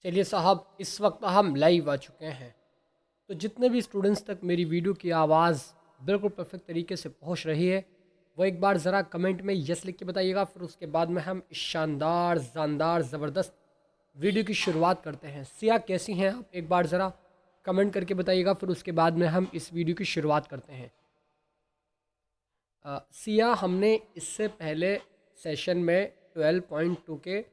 चलिए साहब, इस वक्त हम लाइव आ चुके हैं। तो जितने भी स्टूडेंट्स तक मेरी वीडियो की आवाज़ बिल्कुल परफेक्ट तरीके से पहुंच रही है, वो एक बार ज़रा कमेंट में यस लिख के बताइएगा। फिर उसके बाद में हम इस शानदार जानदार ज़बरदस्त वीडियो की शुरुआत करते हैं। सिया कैसी हैं आप, एक बार ज़रा कमेंट करके बताइएगा। फिर उसके बाद में हम इस वीडियो की शुरुआत करते हैं। सिया, हमने इससे पहले सेशन में 12.2 के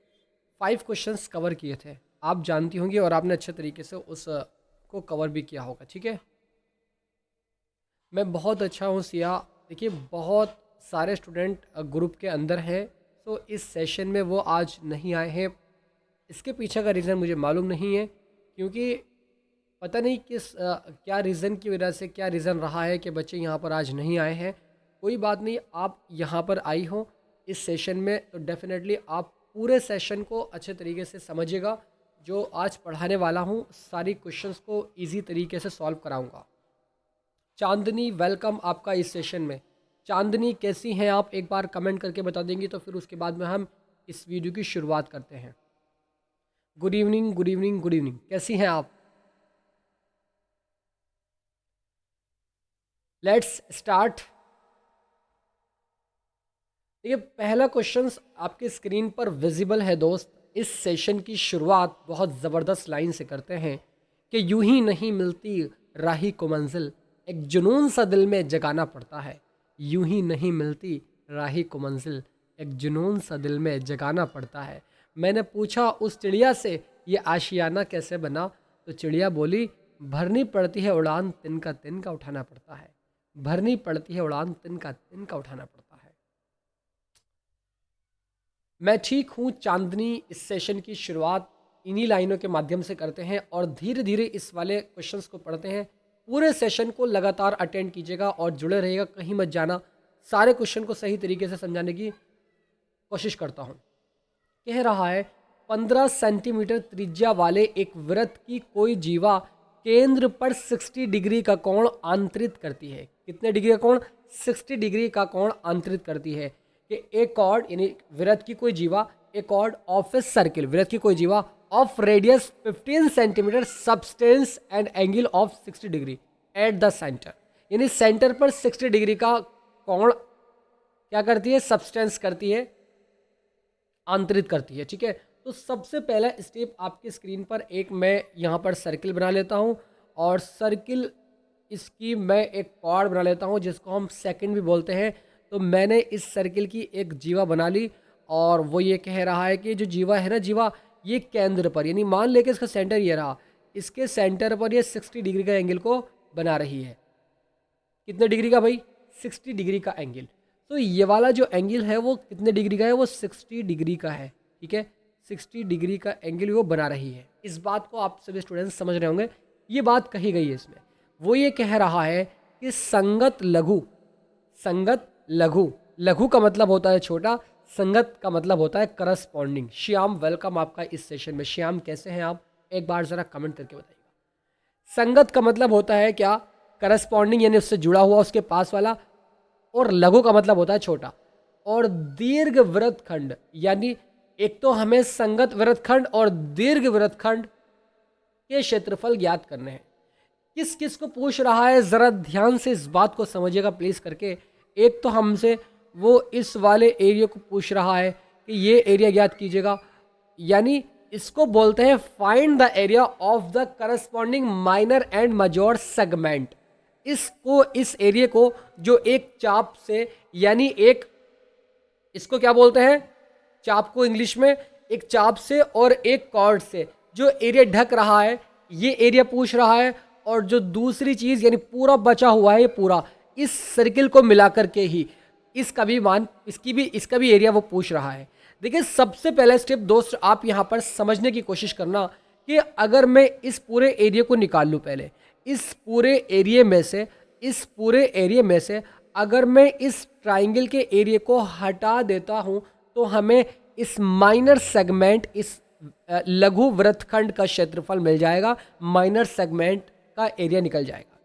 5 क्वेश्चंस कवर किए थे, आप जानती होंगी, और आपने अच्छे तरीके से उस को कवर भी किया होगा। ठीक है, मैं बहुत अच्छा हूँ सिया। देखिए, बहुत सारे स्टूडेंट ग्रुप के अंदर हैं, तो इस सेशन में वो आज नहीं आए हैं। इसके पीछे का रीज़न मुझे मालूम नहीं है, क्योंकि पता नहीं क्या रीज़न की वजह से, क्या रीज़न रहा है कि बच्चे यहाँ पर आज नहीं आए हैं। कोई बात नहीं, आप यहाँ पर आई हो इस सेशन में, तो डेफिनेटली आप पूरे सेशन को अच्छे तरीके से समझिएगा। जो आज पढ़ाने वाला हूँ, सारी क्वेश्चंस को इजी तरीके से सॉल्व कराऊंगा। चांदनी, वेलकम आपका इस सेशन में। चांदनी कैसी हैं आप, एक बार कमेंट करके बता देंगी, तो फिर उसके बाद में हम इस वीडियो की शुरुआत करते हैं। Good evening, good evening, good evening, कैसी हैं आप? Let's start. देखिए, पहला क्वेश्चन आपके स्क्रीन पर विजिबल है दोस्त। इस सेशन की शुरुआत बहुत ज़बरदस्त लाइन से करते हैं कि यूं ही नहीं मिलती राही को मंजिल, एक जुनून सा दिल में जगाना पड़ता है। यूं ही नहीं मिलती राही को मंजिल, एक जुनून सा दिल में जगाना पड़ता है। मैंने पूछा उस चिड़िया से, ये आशियाना कैसे बना? तो चिड़िया बोली, भरनी पड़ती है उड़ान, तिनका उठाना पड़ता है। भरनी पड़ती है उड़ान, तिनका उठाना पड़ता है। मैं ठीक हूँ चांदनी। इस सेशन की शुरुआत इन्हीं लाइनों के माध्यम से करते हैं और धीरे धीरे इस वाले क्वेश्चंस को पढ़ते हैं। पूरे सेशन को लगातार अटेंड कीजिएगा और जुड़े रहिएगा, कहीं मत जाना। सारे क्वेश्चन को सही तरीके से समझाने की कोशिश करता हूँ। कह रहा है, 15 सेंटीमीटर त्रिज्या वाले एक वृत्त की कोई जीवा केंद्र पर 60 डिग्री का कोण आंतरित करती है। कितने डिग्री का कोण? 60 डिग्री का कोण आंतरित करती है। कि एक कॉर्ड, यानी वृत्त की कोई जीवा, ए कॉर्ड ऑफ ए सर्किल, वृत्त की कोई जीवा of radius 15 centimetre, substance and angle of 60 degree at the centre. यानी सेंटर पर 60 डिग्री का कोण क्या करती है? सब्सटेंस करती है, आंतरित करती है। ठीक है, तो सबसे पहला स्टेप आपकी स्क्रीन पर एक मैं यहाँ पर सर्किल बना लेता हूँ, और सर्किल इसकी मैं एक कॉर्ड बना लेता हूँ, जिसको हम सेकंड भी बोलते हैं। तो मैंने इस सर्किल की एक जीवा बना ली, और वो ये कह रहा है कि जो जीवा है ना, जीवा ये केंद्र पर, यानी मान लेके इसका सेंटर ये रहा, इसके सेंटर पर ये 60 डिग्री का एंगल को बना रही है। कितने डिग्री का भाई? 60 डिग्री का एंगल। तो ये वाला जो एंगल है वो कितने डिग्री का है? वो 60 डिग्री का है। ठीक है, 60 डिग्री का एंगल वो बना रही है। इस बात को आप सभी स्टूडेंट्स समझ रहे होंगे, ये बात कही गई है इसमें। वो ये कह रहा है कि संगत लघु, संगत लघु, लघु का मतलब होता है छोटा, संगत का मतलब होता है करस्पॉन्डिंग। श्याम, वेलकम आपका इस सेशन में। श्याम कैसे हैं आप, एक बार ज़रा कमेंट करके बताइएगा। संगत का मतलब होता है क्या? करस्पॉन्डिंग, यानी उससे जुड़ा हुआ, उसके पास वाला। और लघु का मतलब होता है छोटा। और दीर्घ वृत्तखंड, यानी एक तो हमें संगत वृत्तखंड और दीर्घ वृत्तखंड के क्षेत्रफल ज्ञात करने हैं। किस किस को पूछ रहा है, ज़रा ध्यान से इस बात को समझिएगा प्लीज़ करके। एक तो हमसे वो इस वाले एरिया को पूछ रहा है कि ये एरिया ज्ञात कीजिएगा, यानी इसको बोलते हैं find the area of the corresponding minor and major segment. इसको, इस एरिया को जो एक चाप से, यानी एक, इसको क्या बोलते हैं? चाप को इंग्लिश में, एक चाप से और एक कॉर्ड से जो एरिया ढक रहा है, ये एरिया पूछ रहा है। और जो दूसरी चीज़, यानी पूरा बचा हुआ है, ये पूरा इस सर्किल को मिला करके ही इसका भी मान, इसका भी एरिया वो पूछ रहा है। देखिए, सबसे पहला स्टेप दोस्त, आप यहाँ पर समझने की कोशिश करना कि अगर मैं इस पूरे एरिया को निकाल लूँ, पहले इस पूरे एरिया में से अगर मैं इस ट्राइंगल के एरिया को हटा देता हूँ, तो हमें इस माइनर सेगमेंट, इस लघु वृत्तखंड का क्षेत्रफल मिल जाएगा, माइनर सेगमेंट का एरिया निकल जाएगा।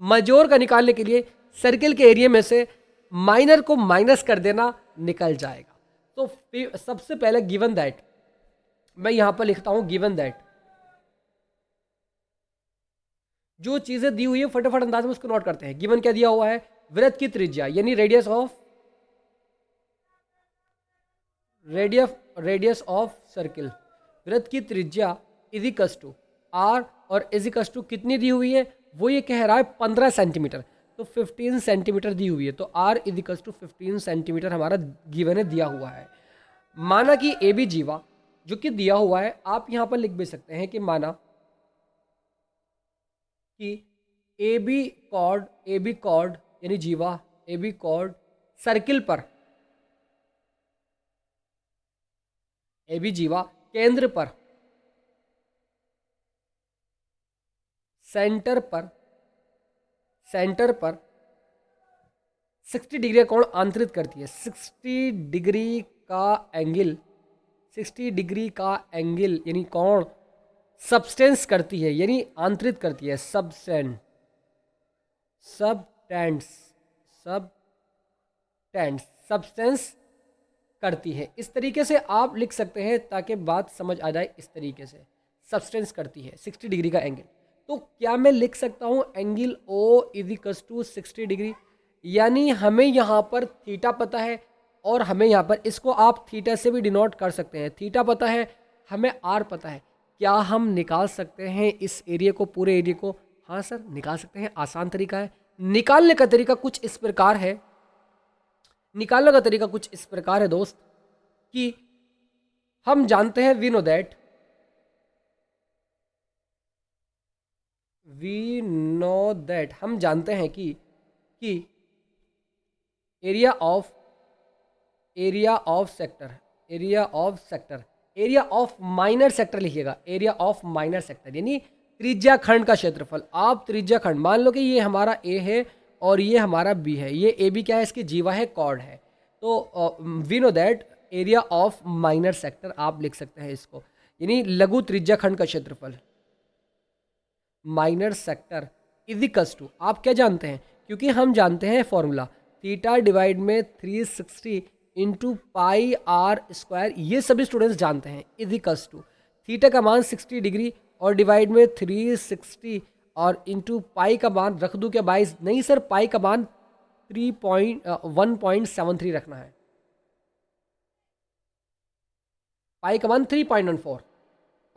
मेजर का निकालने के लिए सर्किल के एरिया में से माइनर को माइनस कर देना, निकल जाएगा। तो सबसे पहले गिवन दैट, मैं यहाँ पर लिखता हूँ गिवन दैट जो चीज़ें दी हुई है फटाफट अंदाज में उसको नोट करते हैं। गिवन क्या दिया हुआ है, वृत्त की त्रिज्या यानी रेडियस ऑफ सर्किल, वृत्त की त्रिज्या इजिकस टू आर, और इजिकस टू कितनी दी हुई है, वो ये कह रहा है 15 सेंटीमीटर, तो 15 सेंटीमीटर दी हुई है, तो आर इजिकस टू 15 सेंटीमीटर हमारा गिवन है, दिया हुआ है। माना कि ए बी जीवा जो कि दिया हुआ है, आप यहां पर लिख भी सकते हैं कि माना कि ए बी कॉर्ड यानी जीवा ए बी कॉर्ड सर्किल पर, ए बी जीवा केंद्र पर, सेंटर पर 60 डिग्री का कोण आंतरित करती है। 60 डिग्री का एंगल, 60 डिग्री का एंगल यानी कोण सबस्टेंस करती है, यानी आंतरित करती है। सबस्टेंस करती है। इस तरीके से आप लिख सकते हैं ताकि बात समझ आ जाए। इस तरीके से सबस्टेंस करती है 60 डिग्री का एंगल। तो क्या मैं लिख सकता हूं angle O equals to 60 degree, यानी हमें यहाँ पर थीटा पता है और हमें यहाँ पर इसको आप थीटा से भी डिनोट कर सकते हैं। थीटा पता है, हमें आर पता है। क्या हम निकाल सकते हैं इस एरिया को, पूरे एरिया को? हाँ सर निकाल सकते हैं, आसान तरीका है। निकालने का तरीका कुछ इस प्रकार है, दोस्त कि हम जानते हैं वी नो दैट हम जानते हैं कि एरिया ऑफ माइनर सेक्टर लिखिएगा। एरिया ऑफ माइनर सेक्टर यानी त्रिज्या खंड का क्षेत्रफल। आप त्रिज्या खंड मान लो कि ये हमारा ए है और ये हमारा बी है। ये ए बी क्या है, इसकी जीवा है, कॉर्ड है। तो we know that area of minor sector आप लिख सकते हैं इसको, यानी लघु त्रिज्या खंड का क्षेत्रफल माइनर सेक्टर इजिकल्स टू, आप क्या जानते हैं, क्योंकि हम जानते हैं फॉर्मूला थीटा डिवाइड में 360 इंटू पाई आर स्क्वायर, ये सभी स्टूडेंट्स जानते हैं। इजिकल्स टू थीटा का मान 60 डिग्री और डिवाइड में 360 और इंटू पाई का मान रख दूं क्या 22? नहीं सर, पाई का मान 1.73 रखना है। पाई का मान 3.14,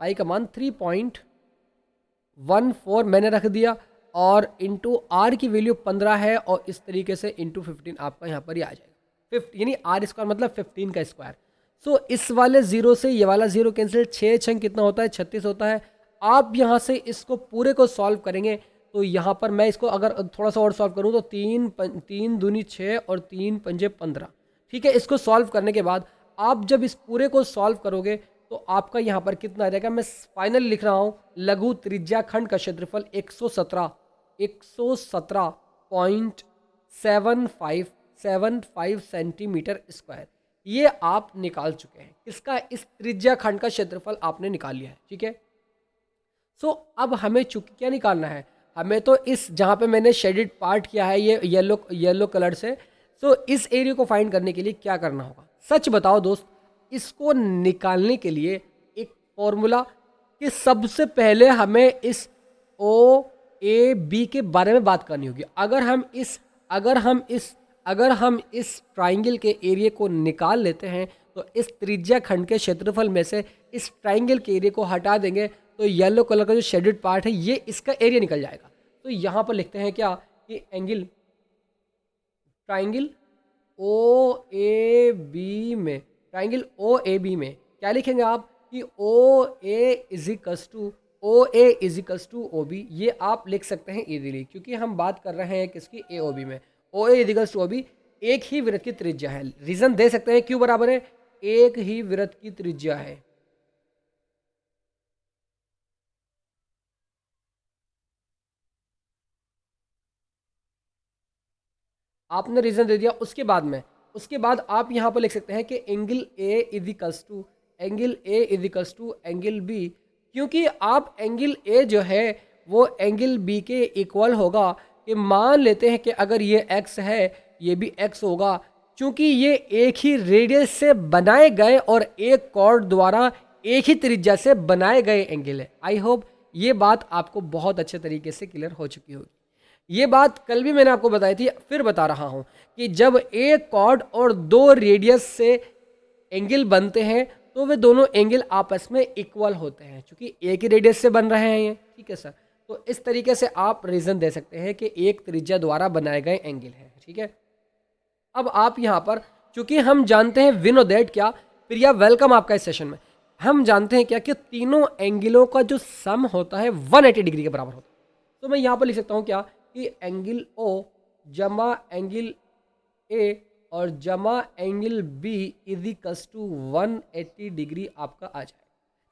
पाई का मान 3.14 मैंने रख दिया, और इंटू आर की वैल्यू 15 है, और इस तरीके से इंटू 15 आपका यहाँ पर ही आ जाएगा। 50 यानी आर स्क्वायर मतलब 15 का स्क्वायर। सो इस वाले जीरो से ये वाला जीरो कैंसिल, 6 6 कितना होता है, 36 होता है। आप यहाँ से इसको पूरे को सॉल्व करेंगे तो यहाँ पर मैं इसको अगर थोड़ा सा और सॉल्व करूँ तो 3 दूनी 6 और 3 पंजे 15। ठीक है, इसको सॉल्व करने के बाद आप जब इस पूरे को सॉल्व करोगे तो आपका यहाँ पर कितना आ जाएगा, मैं फाइनल लिख रहा हूँ, लघु त्रिज्या खंड का क्षेत्रफल 117.75 सेंटीमीटर स्क्वायर। ये आप निकाल चुके हैं, इसका इस त्रिज्या खंड का क्षेत्रफल आपने निकाल लिया है। ठीक है, सो अब हमें चूंकि क्या निकालना है, हमें तो इस जहाँ पे मैंने शेडेड पार्ट किया है ये येलो कलर से, सो इस एरिया को फाइंड करने के लिए क्या करना होगा? सच बताओ दोस्त, इसको निकालने के लिए एक फॉर्मूला कि सबसे पहले हमें इस ओ ए बी के बारे में बात करनी होगी। अगर हम इस ट्राइंगल के एरिया को निकाल लेते हैं तो इस त्रिज्या खंड के क्षेत्रफल में से इस ट्राइंगल के एरिया को हटा देंगे तो येलो कलर का जो शेडेड पार्ट है ये इसका एरिया निकल जाएगा। तो यहाँ पर लिखते हैं क्या कि ट्राइंगल ओ ए बी में क्या लिखेंगे आप कि ओ ए इजिकल्स टू ओ बी, ये आप लिख सकते हैं इजीली, क्योंकि हम बात कर रहे हैं किसकी, ए ओ बी में। ओ ए इजिकल्स टू ओ बी एक ही वृत्त की त्रिज्या है। रीजन दे सकते हैं क्यों बराबर है, एक ही वृत्त की त्रिज्या है। आपने रीजन दे दिया, उसके बाद आप यहां पर लिख सकते हैं कि angle A equals to angle B, क्योंकि आप एंगल ए जो है वो एंगल बी के इक्वल होगा। कि मान लेते हैं कि अगर ये x है ये भी x होगा, क्योंकि ये एक ही रेडियस से बनाए गए और एक कॉर्ड द्वारा एक ही त्रिज्या से बनाए गए एंगल है। आई होप ये बात आपको बहुत अच्छे तरीके से क्लियर हो चुकी होगी। ये बात कल भी मैंने आपको बताई थी, फिर बता रहा हूं कि जब एक कॉर्ड और दो रेडियस से एंगल बनते हैं तो वे दोनों एंगल आपस में इक्वल होते हैं, क्योंकि एक ही रेडियस से बन रहे हैं ये, ठीक है सर। तो इस तरीके से आप रीजन दे सकते हैं कि एक त्रिज्या द्वारा बनाए गए एंगल है, ठीक है। अब आप यहाँ पर, चूंकि हम जानते हैं विनो दैट क्या, प्रिया वेलकम आपका इस सेशन में, हम जानते हैं क्या कि तीनों एंगलों का जो सम होता है 180 डिग्री के बराबर होता है। तो मैं यहाँ पर लिख सकता हूँ क्या कि एंगल ओ जमा एंगल ए और जमा angle B is equals to 180 degree आपका आ जाए,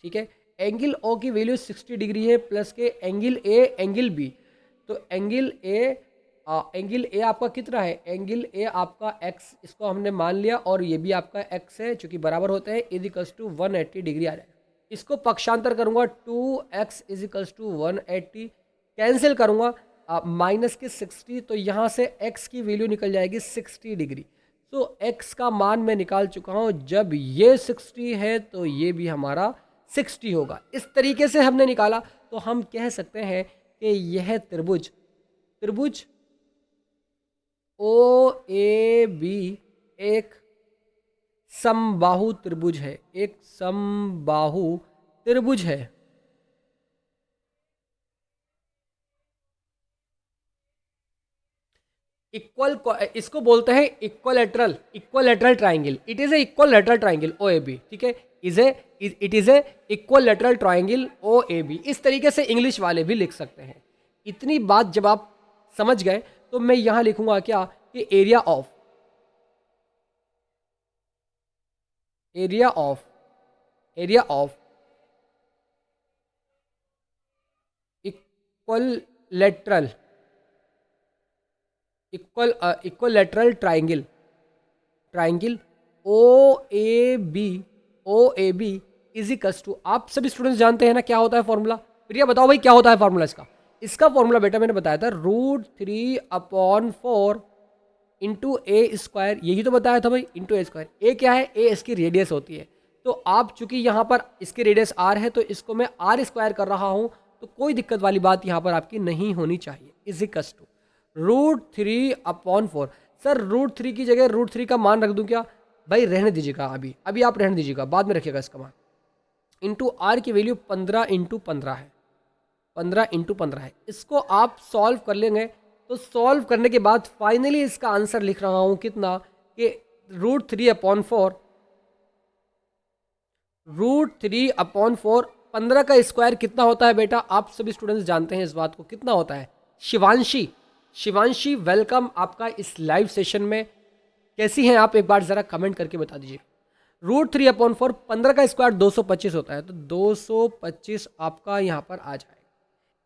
ठीक है। एंगल ओ की वैल्यू 60 डिग्री है प्लस के एंगल ए एंगल बी, तो एंगल ए आपका कितना है, एंगल ए आपका x, इसको हमने मान लिया, और ये भी आपका x है चूंकि बराबर होते हैं, इज इक्वल्स टू 180 डिग्री आ जाएगा। इसको पक्षांतर करूंगा 2x is equals to 180, cancel करूंगा माइनस के 60, तो यहाँ से x की वैल्यू निकल जाएगी 60 डिग्री। तो x का मान मैं निकाल चुका हूँ, जब ये 60 है तो ये भी हमारा 60 होगा। इस तरीके से हमने निकाला तो हम कह सकते हैं कि यह त्रिभुज ओ ए बी एक समबाहु त्रिभुज है, एक समबाहु त्रिभुज है। इक्वल, इसको बोलते हैं equilateral triangle. It is a equilateral triangle O A B, ठीक है। It is a equilateral triangle O A B, इस तरीके से इंग्लिश वाले भी लिख सकते हैं। इतनी बात जब आप समझ गए तो मैं यहां लिखूंगा क्या कि area of equilateral triangle O A B is equals to, आप सभी स्टूडेंट्स जानते हैं ना क्या होता है फॉर्मूला। प्रिया बताओ भाई क्या होता है फॉर्मूला इसका फॉर्मूला बेटा मैंने बताया था √3/4 इंटू ए स्क्वायर, यही तो बताया था भाई, इंटू ए स्क्वायर। ए क्या है, ए इसकी रेडियस होती है, तो आप चूंकि यहाँ पर इसकी रेडियस आर है तो इसको मैं आर स्क्वायर कर रहा हूँ, तो कोई दिक्कत वाली बात यहाँ पर आपकी नहीं होनी चाहिए। Is equals to √3/4। सर √3 की जगह √3 का मान रख दूं क्या, भाई रहने दीजिएगा, अभी आप रहने दीजिएगा, बाद में रखिएगा इसका मान। इंटू आर की वैल्यू 15 है, 15 है। इसको आप सॉल्व कर लेंगे, तो सॉल्व करने के बाद फाइनली इसका आंसर लिख रहा हूं कितना कि √3/4, 15 का स्क्वायर कितना होता है बेटा, आप सभी स्टूडेंट्स जानते हैं इस बात को, कितना होता है। शिवांशी वेलकम आपका इस लाइव सेशन में, कैसी हैं आप, एक बार जरा कमेंट करके बता दीजिए। √3/4, 15 का स्क्वायर 225 होता है, तो 225 आपका यहाँ पर आ जाएगा।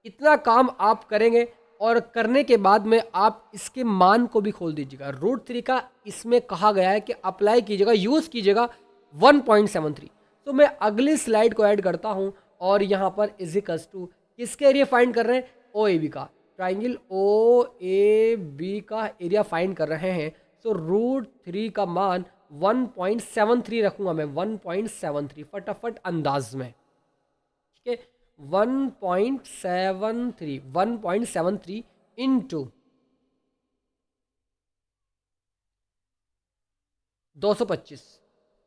इतना काम आप करेंगे और करने के बाद में आप इसके मान को भी खोल दीजिएगा। √3 का इसमें कहा गया है कि अप्लाई कीजिएगा, यूज कीजिएगा 1.73। तो मैं अगली स्लाइड को ऐड करता हूं और यहाँ पर इज इक्वल्स टू किसके एरिया फाइंड कर रहे हैं, ओ ए बी का, ट्राइंगल ओ ए बी का एरिया फाइंड कर रहे हैं। तो √3 का मान 1.73 रखूंगा मैं, 1.73 फटाफट अंदाज में, ठीक है। 1.73 इंटू 225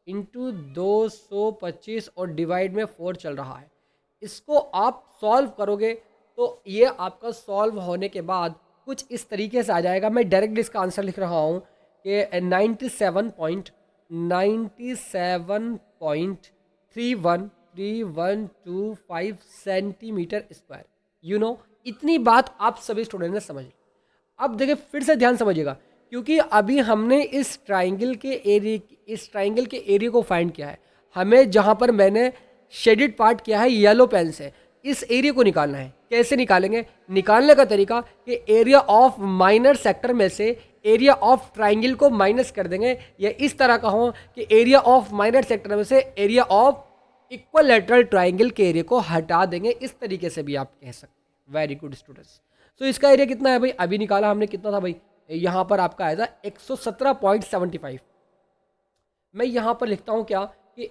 इंटू 225 और डिवाइड में 4 चल रहा है। इसको आप सॉल्व करोगे तो ये आपका सॉल्व होने के बाद कुछ इस तरीके से आ जाएगा। मैं डायरेक्टली इसका आंसर लिख रहा हूँ कि 97.3125 सेंटीमीटर स्क्वायर। इतनी बात आप सभी स्टूडेंट ने समझ ली। अब देखिए फिर से ध्यान समझिएगा, क्योंकि अभी हमने इस ट्राइंगल के एरिया को फाइंड किया है। हमें जहां पर मैंने शेडेड पार्ट किया है येलो पेन से, इस एरिया को निकालना है। कैसे निकालेंगे, निकालने का तरीका कि एरिया ऑफ माइनर सेक्टर में से एरिया ऑफ ट्राइंगल को माइनस कर देंगे, या इस तरह का हो कि एरिया ऑफ माइनर सेक्टर में से एरिया ऑफ इक्वलेटरल ट्राइंगल के एरिया को हटा देंगे। इस तरीके से भी आप कह सकते हैं। Very good students. तो इसका एरिया कितना है भाई, अभी निकाला हमने, कितना था भाई, यहाँ पर आपका आया था 117.75। मैं यहाँ पर लिखता हूँ क्या कि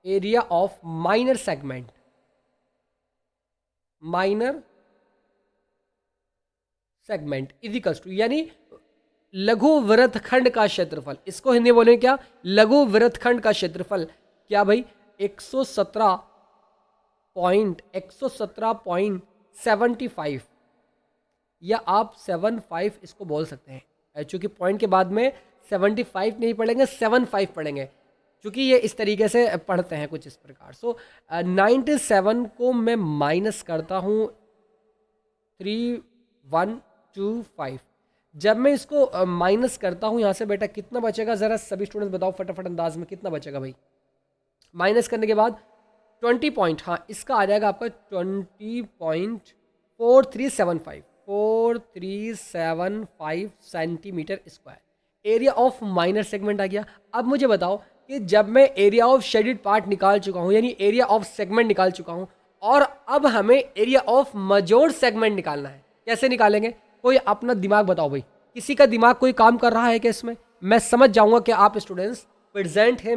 area of minor segment, minor segment equals to, यानी लघु वृत्तखंड का क्षेत्रफल, इसको हिंदी बोले क्या, लघु वृत्तखंड का क्षेत्रफल, क्या भाई 117.75 या आप 75 इसको बोल सकते हैं, चूंकि पॉइंट के बाद में 75 नहीं पढ़ेंगे 75 पढ़ेंगे, क्योंकि ये इस तरीके से पढ़ते हैं कुछ इस प्रकार। सो 97 को मैं माइनस करता हूँ 3125, जब मैं इसको माइनस करता हूँ यहाँ से बेटा कितना बचेगा, ज़रा सभी स्टूडेंट्स बताओ फटाफट अंदाज में कितना बचेगा भाई। माइनस करने के बाद 20 पॉइंट, हाँ इसका आ जाएगा आपका 20.4375 centimetre square. Area of minor segment आ गया। अब मुझे बताओ कि जब मैं एरिया ऑफ शेडेड पार्ट निकाल चुका हूँ, यानी एरिया ऑफ सेगमेंट निकाल चुका हूँ, और अब हमें एरिया ऑफ मजोर सेगमेंट निकालना है, कैसे निकालेंगे? कोई अपना दिमाग बताओ भाई, किसी का दिमाग कोई काम कर रहा है क्या इसमें? मैं समझ जाऊंगा कि आप स्टूडेंट्स प्रेजेंट हैं,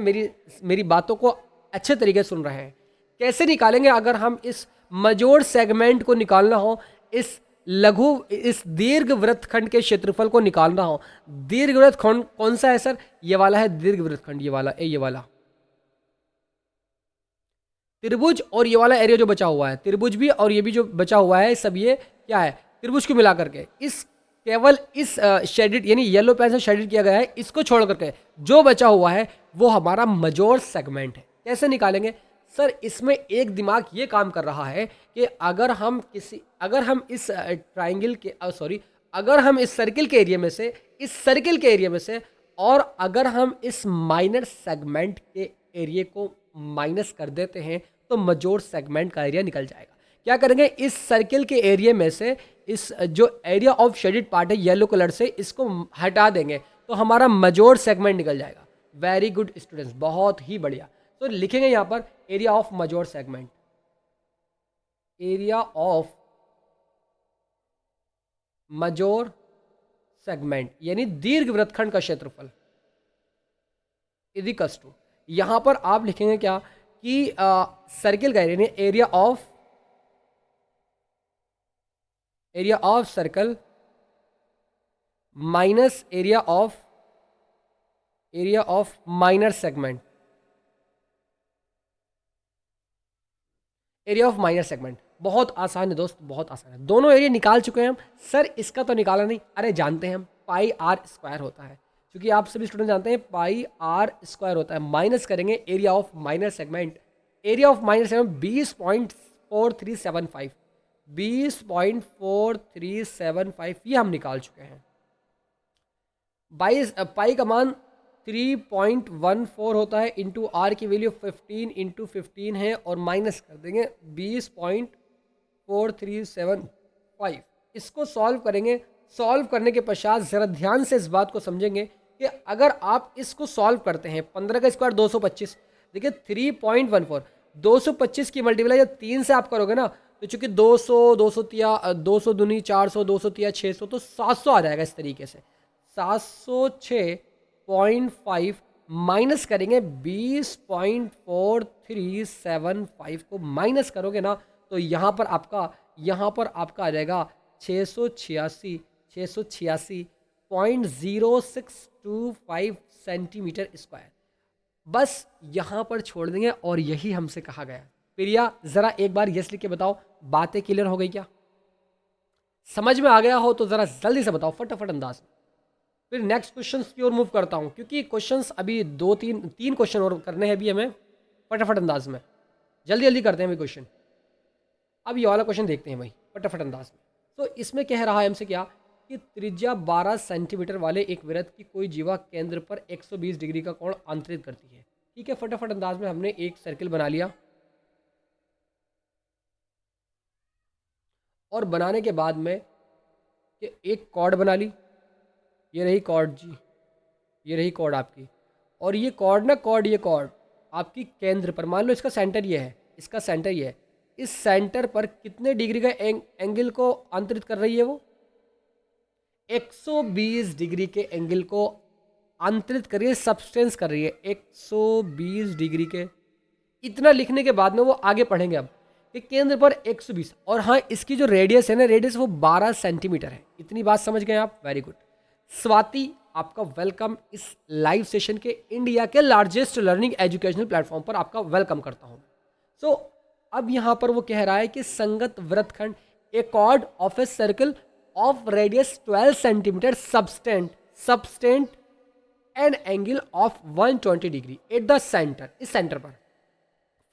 मेरी बातों को अच्छे तरीके से सुन रहे हैं। कैसे निकालेंगे? अगर हम इस मजोर सेगमेंट को निकालना हो, इस दीर्घ वृत्तखंड के क्षेत्रफल को निकालना हो, दीर्घ वृत्तखंड कौन सा है सर? ये वाला है दीर्घ वृत्तखंड, ये वाला त्रिभुज, और ये वाला एरिया जो बचा हुआ है त्रिभुज भी, और ये भी जो बचा हुआ है सब ये क्या है? त्रिभुज को मिला करके केवल इस शेडेड यानी येलो पेन से शेडेड किया गया है, इसको छोड़ करके जो बचा हुआ है वो हमारा मजोर सेगमेंट है। कैसे निकालेंगे सर? इसमें एक दिमाग ये काम कर रहा है कि अगर हम इस ट्राइंगल के अगर हम इस सर्किल के एरिया में से और अगर हम इस माइनर सेगमेंट के एरिया को माइनस कर देते हैं तो मजोर सेगमेंट का एरिया निकल जाएगा। क्या करेंगे? इस सर्किल के एरिया में से इस जो एरिया ऑफ शेडेड पार्ट है येलो कलर से, इसको हटा देंगे तो हमारा मजोर सेगमेंट निकल जाएगा। वेरी गुड स्टूडेंट्स, बहुत ही बढ़िया। तो लिखेंगे यहां पर area of major segment, area of major segment यानी दीर्घ वृत्तखंड का क्षेत्रफल इजिकल्स टू, यहां पर आप लिखेंगे क्या कि सर्किल का area of circle minus area of minor segment, area of minor segment. बहुत आसान है दोस्त, बहुत आसान है। दोनों एरिया निकाल चुके हैं हम। सर इसका तो निकाला नहीं, अरे जानते हैं हम पाई आर स्क्वायर होता है, क्योंकि आप सभी स्टूडेंट जानते हैं पाई आर स्क्वायर होता है। माइनस करेंगे area of minor segment, area of minor segment 20.4375 ये हम निकाल चुके हैं। पाई का मान 3.14 होता है, इंटू आर की वैल्यू 15 इंटू 15 है, और माइनस कर देंगे 20.4375। इसको सॉल्व करेंगे। सॉल्व करने के पश्चात ज़रा ध्यान से इस बात को समझेंगे कि अगर आप इसको सॉल्व करते हैं 15 का स्क्वायर 225, देखिए 3.14 225 की मल्टीप्लाई जब 3 से आप करोगे ना, तो चूंकि 200 दूनी 400 200 तिया 600, तो 700 आ जाएगा। इस तरीके से 706.5 माइनस करेंगे 20.4375 को माइनस करोगे ना, तो यहाँ पर आपका आ जाएगा 686.0625 सेंटीमीटर स्क्वायर। बस यहाँ पर छोड़ देंगे और यही हमसे कहा गया। प्रिया ज़रा एक बार यस लिख के बताओ, बातें क्लियर हो गई क्या? समझ में आ गया हो तो ज़रा जल्दी से बताओ फटाफट अंदाज में। फिर नेक्स्ट क्वेश्चंस की ओर मूव करता हूँ, क्योंकि क्वेश्चंस अभी तीन क्वेश्चन और करने हैं भी हमें फटाफट अंदाज में। जल्दी करते हैं भाई क्वेश्चन। अब ये वाला क्वेश्चन देखते हैं भाई फटाफट अंदाज में। तो इसमें कह रहा है हमसे क्या कि त्रिज्या 12 सेंटीमीटर वाले एक वृत्त की कोई जीवा केंद्र पर 120 डिग्री का कोण अंतरित करती है। ठीक है, फटाफट अंदाज में हमने एक सर्किल बना लिया, और बनाने के बाद में एक कॉर्ड बना ली। ये रही कॉर्ड जी, ये रही कॉर्ड आपकी, और ये कॉर्ड आपकी केंद्र पर, मान लो इसका सेंटर ये है, इसका सेंटर ये है, इस सेंटर पर कितने डिग्री का एंगल को अंतरित कर रही है? वो 120 डिग्री के एंगल को अंतरित कर रही है, सब्सटेंस कर रही है 120 डिग्री के। इतना लिखने के बाद में वो आगे पढ़ेंगे अब कि केंद्र पर 120, और हाँ इसकी जो रेडियस है ना, रेडियस वो 12 सेंटीमीटर है। इतनी बात समझ गए आप? Very good. स्वाति, आपका वेलकम इस लाइव सेशन के इंडिया के लार्जेस्ट लर्निंग एजुकेशनल प्लेटफॉर्म पर आपका वेलकम करता हूँ। सो अब यहाँ पर वो कह रहा है कि संगत वृत्तखंड a chord of a circle of radius 12 centimetre subtends an angle of 120 degree at the centre, इस सेंटर पर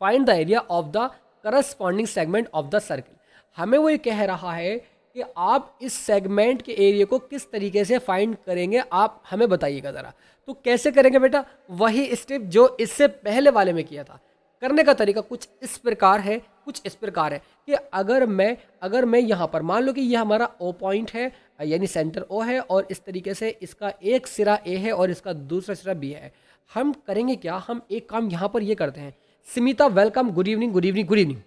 find the area of the corresponding segment of the circle. हमें वो ये कह रहा है कि आप इस सेगमेंट के एरिया को किस तरीके से फाइंड करेंगे, आप हमें बताइएगा ज़रा। तो कैसे करेंगे बेटा? वही स्टेप जो इससे पहले वाले में किया था। करने का तरीका कुछ इस प्रकार है, कि अगर मैं यहाँ पर मान लो कि यह हमारा ओ पॉइंट है, यानी सेंटर ओ है, और इस तरीके से इसका एक सिरा ए है और इसका दूसरा सिरा बी है। हम करेंगे क्या, हम एक काम यहाँ पर ये करते हैं। Smita welcome, good evening, good evening, good evening.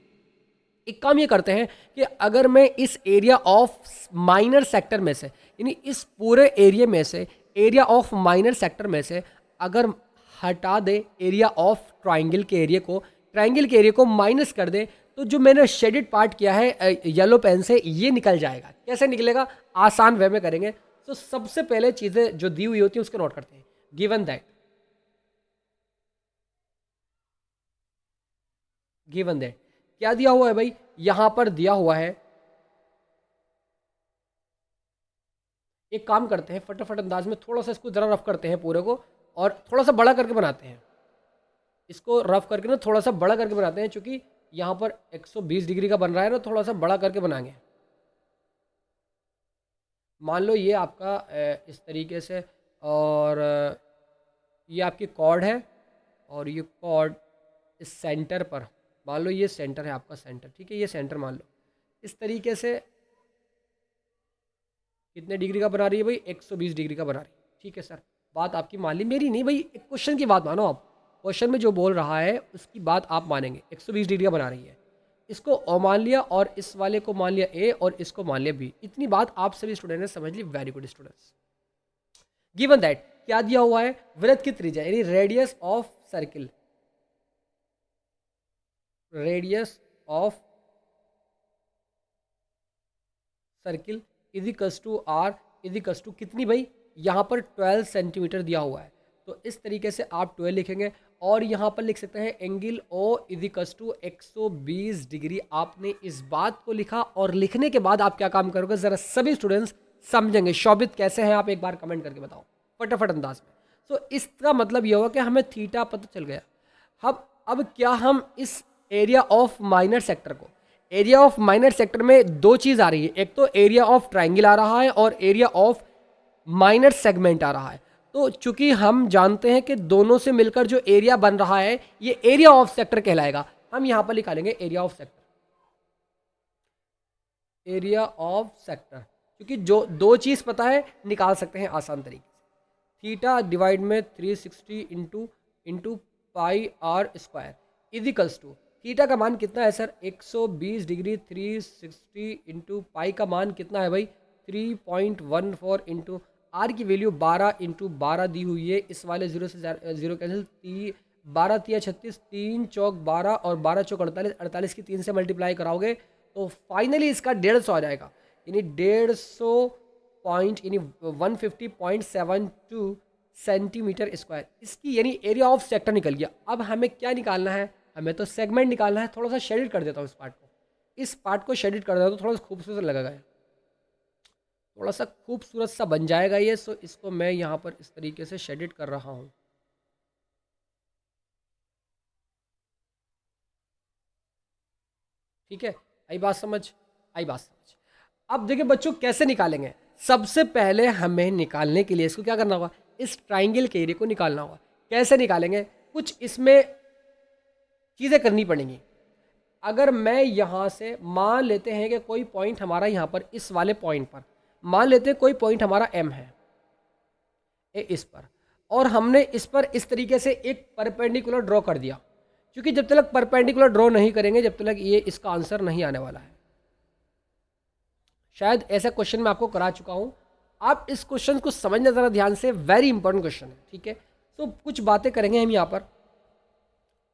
एक काम ये करते हैं कि अगर मैं इस एरिया ऑफ माइनर सेक्टर में से, यानी इस पूरे एरिया में से, एरिया ऑफ माइनर सेक्टर में से अगर हटा दे एरिया ऑफ ट्राइंगल के एरिया को माइनस कर दे, तो जो मैंने शेडेड पार्ट किया है येलो पेन से, ये निकल जाएगा। कैसे निकलेगा? आसान वे में करेंगे। तो सबसे पहले चीज़ें जो दी हुई होती हैं उसको नोट करते हैं। गिवन दैट क्या दिया हुआ है भाई? यहां पर दिया हुआ है, एक काम करते हैं फटाफट अंदाज में, थोड़ा सा इसको जरा रफ करते हैं पूरे को, और थोड़ा सा बड़ा करके बनाते हैं। इसको रफ करके ना थोड़ा सा बड़ा करके बनाते हैं, क्योंकि यहाँ पर 120 डिग्री का बन रहा है ना, थोड़ा सा बड़ा करके बनाएंगे। मान लो ये आपका इस तरीके से, और ये आपकी कॉर्ड है, और ये कॉर्ड इस सेंटर पर, मान लो ये सेंटर है आपका, सेंटर, ठीक है, ये सेंटर मान लो इस तरीके से कितने डिग्री का बना रही है भाई? 120 डिग्री का बना रही है। ठीक है सर, बात आपकी मान ली, मेरी नहीं भाई, एक क्वेश्चन की बात मानो आप। क्वेश्चन में जो बोल रहा है उसकी बात आप मानेंगे। 120 डिग्री का बना रही है, इसको ओ मान लिया, और इस वाले को मान लिया ए, और इसको मान लिया बी। इतनी बात आप सभी स्टूडेंट ने समझ ली। Very good students. Given that क्या दिया हुआ है? वृत्त की त्रिज्या यानी radius of circle, radius of circle equals to R equals to कितनी भाई? यहाँ पर 12 सेंटीमीटर दिया हुआ है, तो इस तरीके से आप 12 लिखेंगे, और यहाँ पर लिख सकते हैं angle O equals to 120 degree. आपने इस बात को लिखा, और लिखने के बाद आप क्या काम करोगे ज़रा सभी स्टूडेंट्स समझेंगे। शोभित कैसे हैं आप? एक बार कमेंट करके बताओ फटाफट अंदाज में। तो इसका मतलब ये हुआ कि हमें थीटा पता चल गया। अब क्या हम इस एरिया ऑफ माइनर सेक्टर को, एरिया ऑफ माइनर सेक्टर में दो चीज़ आ रही है, एक तो एरिया ऑफ ट्राइंगल आ रहा है और एरिया ऑफ माइनर सेगमेंट आ रहा है। तो चूंकि हम जानते हैं कि दोनों से मिलकर जो एरिया बन रहा है ये एरिया ऑफ सेक्टर कहलाएगा, हम यहां पर निकालेंगे area of sector, area of sector, क्योंकि जो दो चीज़ पता है निकाल सकते हैं आसान तरीके से। थीटा डिवाइड में 360 into pi r square equals to, theta का मान कितना है सर? 120 डिग्री, 360 इंटू पाई का मान कितना है भाई? 3.14 इंटू आर की वैल्यू 12 इंटू 12 दी हुई है। इस वाले जीरो से जीरो कैंसिल, 12 तिया 36, 3 चौक 12 और 12 चौक 48, 48 की 3 से मल्टीप्लाई कराओगे तो फाइनली इसका 150 आ जाएगा, यानी 150 पॉइंट, यानी 150.72 सेंटीमीटर स्क्वायर इसकी, यानी एरिया ऑफ सेक्टर निकल गया। अब हमें क्या निकालना है? हमें तो सेगमेंट निकालना है। थोड़ा सा शेडिड कर देता हूँ इस पार्ट को शेडिड कर देता हूँ तो थोड़ा सा खूबसूरत लगेगा, थोड़ा सा खूबसूरत सा बन जाएगा ये। सो इसको मैं यहाँ पर इस तरीके से शेडिड कर रहा हूँ। ठीक है, आई बात समझ? अब देखिए बच्चों कैसे निकालेंगे। सबसे पहले हमें निकालने के लिए इसको क्या करना होगा? इस ट्राइंगल के एरिया को निकालना होगा। कैसे निकालेंगे? कुछ इसमें चीज़ें करनी पड़ेंगी। अगर मैं यहाँ से मान लेते हैं कि कोई पॉइंट हमारा यहाँ पर, इस वाले पॉइंट पर मान लेते हैं कोई पॉइंट हमारा एम है इस पर, और हमने इस पर इस तरीके से एक परपेंडिकुलर ड्रॉ कर दिया, क्योंकि जब तक परपेंडिकुलर ड्रॉ नहीं करेंगे जब तक ये इसका आंसर नहीं आने वाला है। शायद ऐसा क्वेश्चन मैं आपको करा चुका हूँ, आप इस क्वेश्चन को समझना ज़रा ध्यान से, वेरी इंपॉर्टेंट क्वेश्चन है। ठीक है, तो कुछ बातें करेंगे हम यहाँ पर।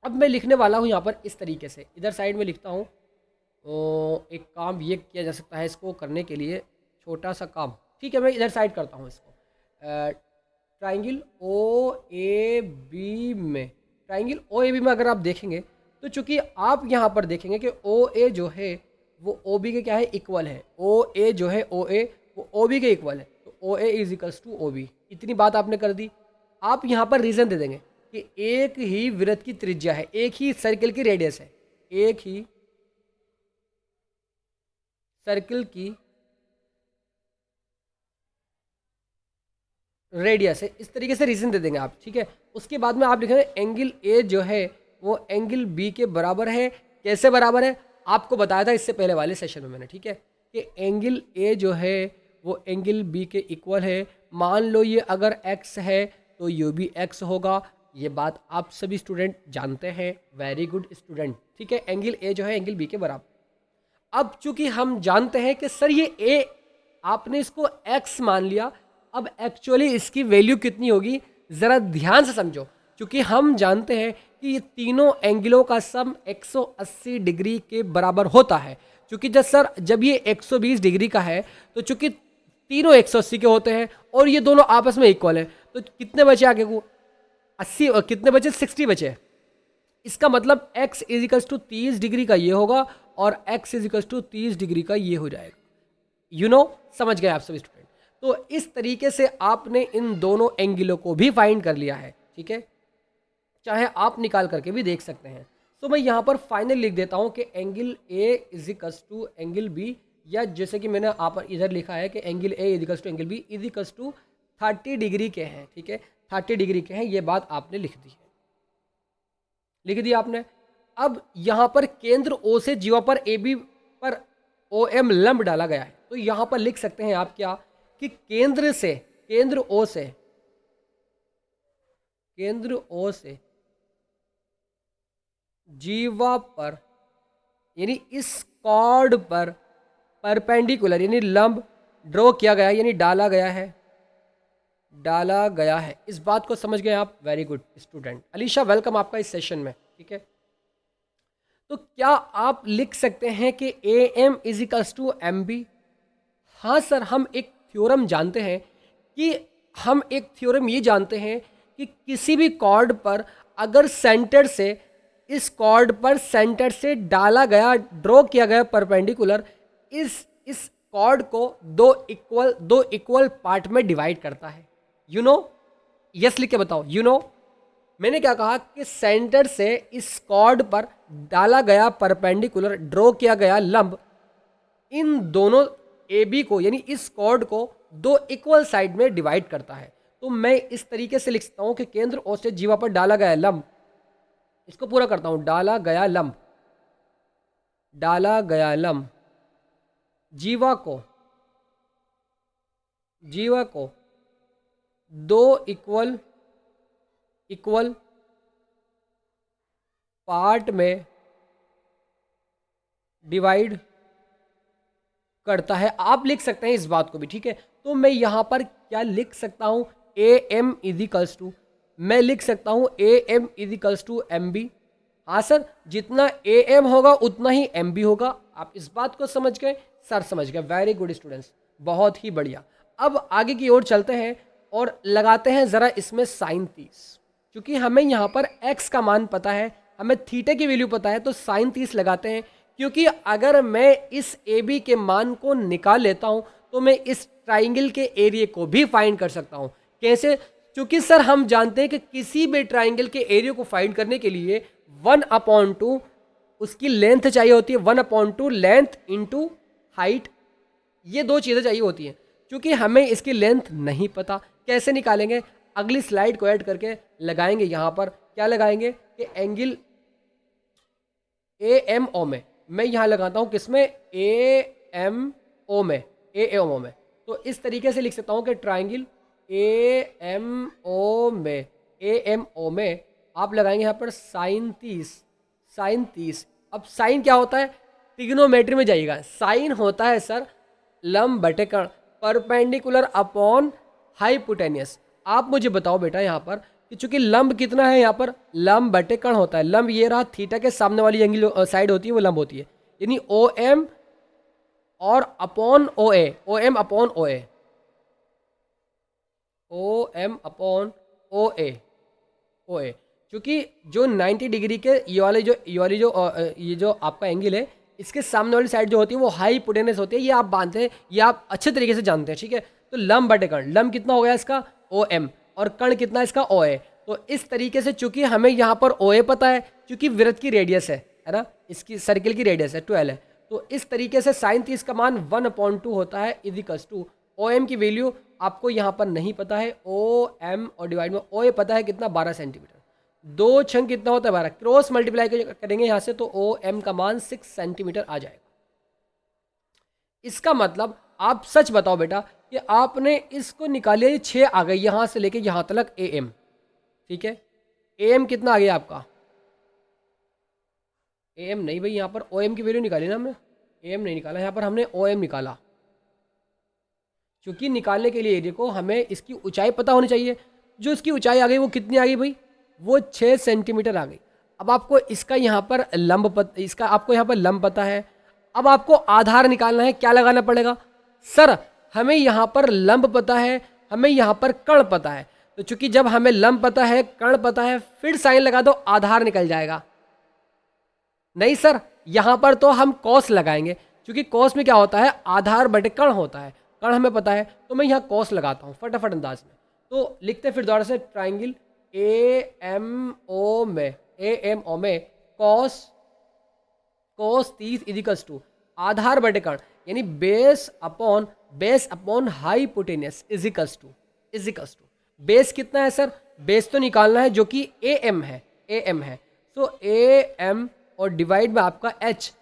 अब मैं लिखने वाला हूँ यहाँ पर इस तरीके से, इधर साइड में लिखता हूँ तो एक काम ये किया जा सकता है इसको करने के लिए, छोटा सा काम, ठीक है मैं इधर साइड करता हूँ इसको। ट्राइंगल ओ ए बी में, ट्राइंगल ओ ए बी में अगर आप देखेंगे तो चूंकि आप यहाँ पर देखेंगे कि ओ ए जो है वो ओ बी के क्या है, इक्वल है। ओ ए जो है ओ ए वो ओ बी के इक्वल है, तो O A is equals to O B. इतनी बात आपने कर दी। आप यहाँ पर रीज़न दे देंगे कि एक ही वृत्त की त्रिज्या है, एक ही सर्कल की रेडियस है, एक ही सर्कल की रेडियस है। इस तरीके से रीज़न दे देंगे आप, ठीक है। उसके बाद में आप लिखेंगे एंगल ए जो है वो एंगल बी के बराबर है। कैसे बराबर है, आपको बताया था इससे पहले वाले सेशन में मैंने, ठीक है, कि एंगल ए जो है वो एंगल बी के इक्वल है। मान लो ये अगर एक्स है तो यू भी एक्स होगा। ये बात आप सभी स्टूडेंट जानते हैं, वेरी गुड स्टूडेंट, ठीक है। एंगल ए जो है एंगल बी के बराबर। अब चूंकि हम जानते हैं कि सर ये ए, आपने इसको एक्स मान लिया, अब एक्चुअली इसकी वैल्यू कितनी होगी ज़रा ध्यान से समझो। क्योंकि हम जानते हैं कि ये तीनों एंगलों का सम 180 डिग्री के बराबर होता है। क्योंकि जब ये 120 डिग्री का है तो चूंकि तीनों 180 के होते हैं और ये दोनों आपस में इक्वल है, तो कितने बचे आगे को 80 और कितने बचे 60 बचे। इसका मतलब x is equals to 30 degree का ये होगा और x is equals to 30 degree का ये हो जाएगा। समझ गए आप सभी स्टूडेंट। तो इस तरीके से आपने इन दोनों एंगलों को भी फाइंड कर लिया है, ठीक है। चाहे आप निकाल करके भी देख सकते हैं। तो मैं यहाँ पर फाइनल लिख देता हूँ कि angle A is equals to angle B, या जैसे कि मैंने आप इधर लिखा है कि angle A is equals to angle B is equals to 30 degree के हैं, ठीक है, 30 डिग्री के हैं। ये बात आपने लिख दी है, लिख दी आपने। अब यहाँ पर केंद्र ओ से जीवा पर ए बी पर ओ एम लंब डाला गया है, तो यहाँ पर लिख सकते हैं आप क्या कि केंद्र ओ से जीवा पर यानी इस कॉर्ड पर परपेंडिकुलर यानी लंब ड्रॉ किया गया, यानी डाला गया है। इस बात को समझ गए आप, very good student. Alisha welcome आपका इस सेशन में, ठीक है। तो क्या आप लिख सकते हैं कि A M is equals to M B? हाँ सर, हम एक थ्योरम जानते हैं कि किसी भी कॉर्ड पर अगर सेंटर से इस कॉर्ड पर सेंटर से डाला गया, ड्रॉ किया गया परपेंडिकुलर इस कॉर्ड को दो इक्वल पार्ट में डिवाइड करता है। यस लिख के बताओ। मैंने क्या कहा कि सेंटर से इस कॉर्ड पर डाला गया परपेंडिकुलर, ड्रॉ किया गया लंब, इन दोनों ए बी को यानी इस कॉर्ड को दो इक्वल साइड में डिवाइड करता है। तो मैं इस तरीके से लिख सकता हूं कि केंद्र ओ से जीवा पर डाला गया लंब, इसको पूरा करता हूं, डाला गया लंब जीवा को दो इक्वल पार्ट में डिवाइड करता है। आप लिख सकते हैं इस बात को भी, ठीक है। तो मैं यहां पर क्या लिख सकता हूं, ए एम इजिकल्स टू, मैं लिख सकता हूं A M equals to M B. हाँ सर, जितना ए एम होगा उतना ही एम बी होगा। आप इस बात को समझ गए सर? समझ गए, वेरी गुड स्टूडेंट्स, बहुत ही बढ़िया। अब आगे की ओर चलते हैं और लगाते हैं ज़रा इसमें साइन 30। क्योंकि हमें यहाँ पर x का मान पता है, हमें थीटा की वैल्यू पता है, तो साइन 30 लगाते हैं। क्योंकि अगर मैं इस ए बी के मान को निकाल लेता हूँ तो मैं इस ट्राइंगल के एरिया को भी फाइंड कर सकता हूँ। कैसे? क्योंकि सर हम जानते हैं कि किसी भी ट्राइंगल के एरिया को फाइंड करने के लिए 1/2 उसकी लेंथ चाहिए होती है, 1/2 लेंथ इंटू हाइट, ये दो चीज़ें चाहिए होती हैं। क्योंकि हमें इसकी लेंथ नहीं पता, कैसे निकालेंगे? अगली स्लाइड को ऐड करके लगाएंगे। यहाँ पर क्या लगाएंगे कि एंगल ए एम ओ में, मैं यहाँ लगाता हूँ किसमें, ए एम ओ में, तो इस तरीके से लिख सकता हूँ कि ट्राइंगल ए एम ओ में आप लगाएंगे यहाँ पर साइन 30। अब साइन क्या होता है? ट्रिग्नोमेट्री में जाइएगा, साइन होता है सर लंब बटे कर्ण, परपेंडिकुलर अपॉन हाइपोटेनियस। आप मुझे बताओ बेटा यहाँ पर कि चूंकि लंब कितना है, यहाँ पर लंब बटे कर्ण होता है। लंब ये रहा, थीटा के सामने वाली एंगल साइड होती है वो लंब होती है। यानी ओ एम और अपॉन ओ ए, ओ एम अपॉन ओ ए, ओ एम अपॉन ओ ए, ओ ए। क्योंकि जो 90 डिग्री के ये जो आपका एंगल है, इसके सामने वाली साइड जो होती है वो हाई हिपोटेनस होती है, ये आप मानते हैं, ये आप अच्छे तरीके से जानते हैं, ठीक है। तो लंब बटे कर्ण, लंब कितना हो गया इसका ओ एम, और कर्ण कितना इसका ओ ए। तो इस तरीके से चूंकि हमें यहाँ पर ओ ए पता है, क्योंकि वृत्त की रेडियस है ना, इसकी सर्किल की रेडियस है 12 है, तो इस तरीके से साइन 30 का मान 1/2 होता है इजिकल्स टू ओ एम की वैल्यू आपको यहाँ पर नहीं पता है, ओ एम और डिवाइड में ओ ए पता है कितना 12 सेंटीमीटर, दो छंग कितना होता है 12, क्रॉस मल्टीप्लाई करेंगे यहाँ से तो ओ एम का मान 6 सेंटीमीटर आ जाएगा। इसका मतलब आप सच बताओ बेटा कि आपने इसको निकालिए, 6 आ गई यहाँ से लेके यहाँ तक ए एम, ठीक है। ए एम कितना आ गया आपका, ए एम नहीं भाई, यहाँ पर ओ एम की वैल्यू निकाली ना हमने, ए एम नहीं निकाला, यहाँ पर हमने ओ एम निकाला। क्योंकि निकालने के लिए देखो हमें इसकी ऊंचाई पता होनी चाहिए, जो इसकी ऊंचाई आ गई वो कितनी आ गई भाई, वो 6 सेंटीमीटर आ गई। अब आपको इसका यहाँ पर इसका आपको यहाँ पर लंब पता है, अब आपको आधार निकालना है, क्या लगाना पड़ेगा सर, हमें यहाँ पर लंब पता है, हमें यहाँ पर कर्ण पता है, तो चूंकि जब हमें लंब पता है कर्ण पता है, फिर साइन लगा दो आधार निकल जाएगा। नहीं सर, यहाँ पर तो हम कॉस लगाएंगे, क्योंकि कॉस में क्या होता है आधार बटे कर्ण होता है, कर्ण हमें पता है, तो मैं यहाँ कॉस लगाता हूँ फटाफट अंदाज में। तो लिखते फिर दोबारा से, ट्राइंगल ए एम ओ में कॉस 30 इजिकल्स टू आधार बटे कर्ण, यानी base upon hypotenuse equals to base कितना है सर, बेस तो निकालना है जो कि ए एम है, तो ए एम और डिवाइड में आपका एच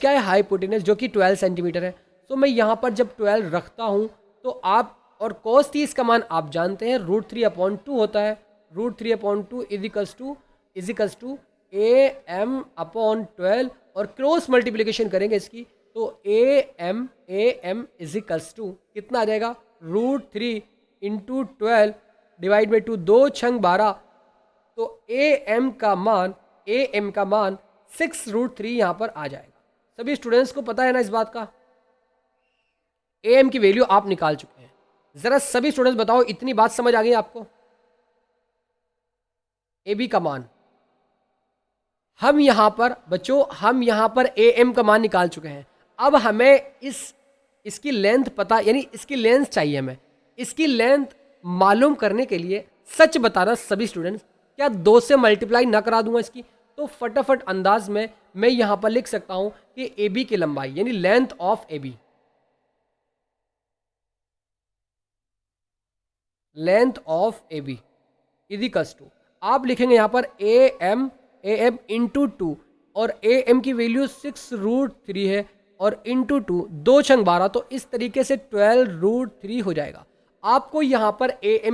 क्या है हाइपोटेनस जो कि 12 सेंटीमीटर है। तो मैं यहाँ पर जब 12 रखता हूँ तो आप, और cos 30 का मान आप जानते हैं √3/2 होता है, √3/2 equals to A M upon 12, और क्रॉस मल्टीप्लिकेशन करेंगे इसकी तो ए एम इजिकल्स टू कितना आ जाएगा, √3 × 12 डिवाइड बाई 2, 2 छंग 12, तो ए एम का मान 6√3 यहाँ पर आ जाएगा। सभी स्टूडेंट्स को पता है ना इस बात का, ए एम की वैल्यू आप निकाल चुके हैं। जरा सभी स्टूडेंट्स बताओ, इतनी बात समझ आ गई आपको, ए बी का मान, हम यहां पर बच्चों हम यहां पर ए एम का मान निकाल चुके हैं। अब हमें इसकी लेंथ पता, यानी इसकी लेंथ चाहिए हमें, इसकी लेंथ मालूम करने के लिए सच बताना सभी स्टूडेंट्स, क्या 2 से मल्टीप्लाई ना करा दूंगा इसकी, तो फटाफट अंदाज में मैं यहां पर लिख सकता हूं कि ए बी की लंबाई यानी length of A B, equals to आप लिखेंगे यहाँ पर ए एम इंटू 2, और ए एम की वैल्यू 6√3 है, और इंटू 2 2 छंग 12, तो इस तरीके से 12√3 हो जाएगा। आपको यहाँ पर ए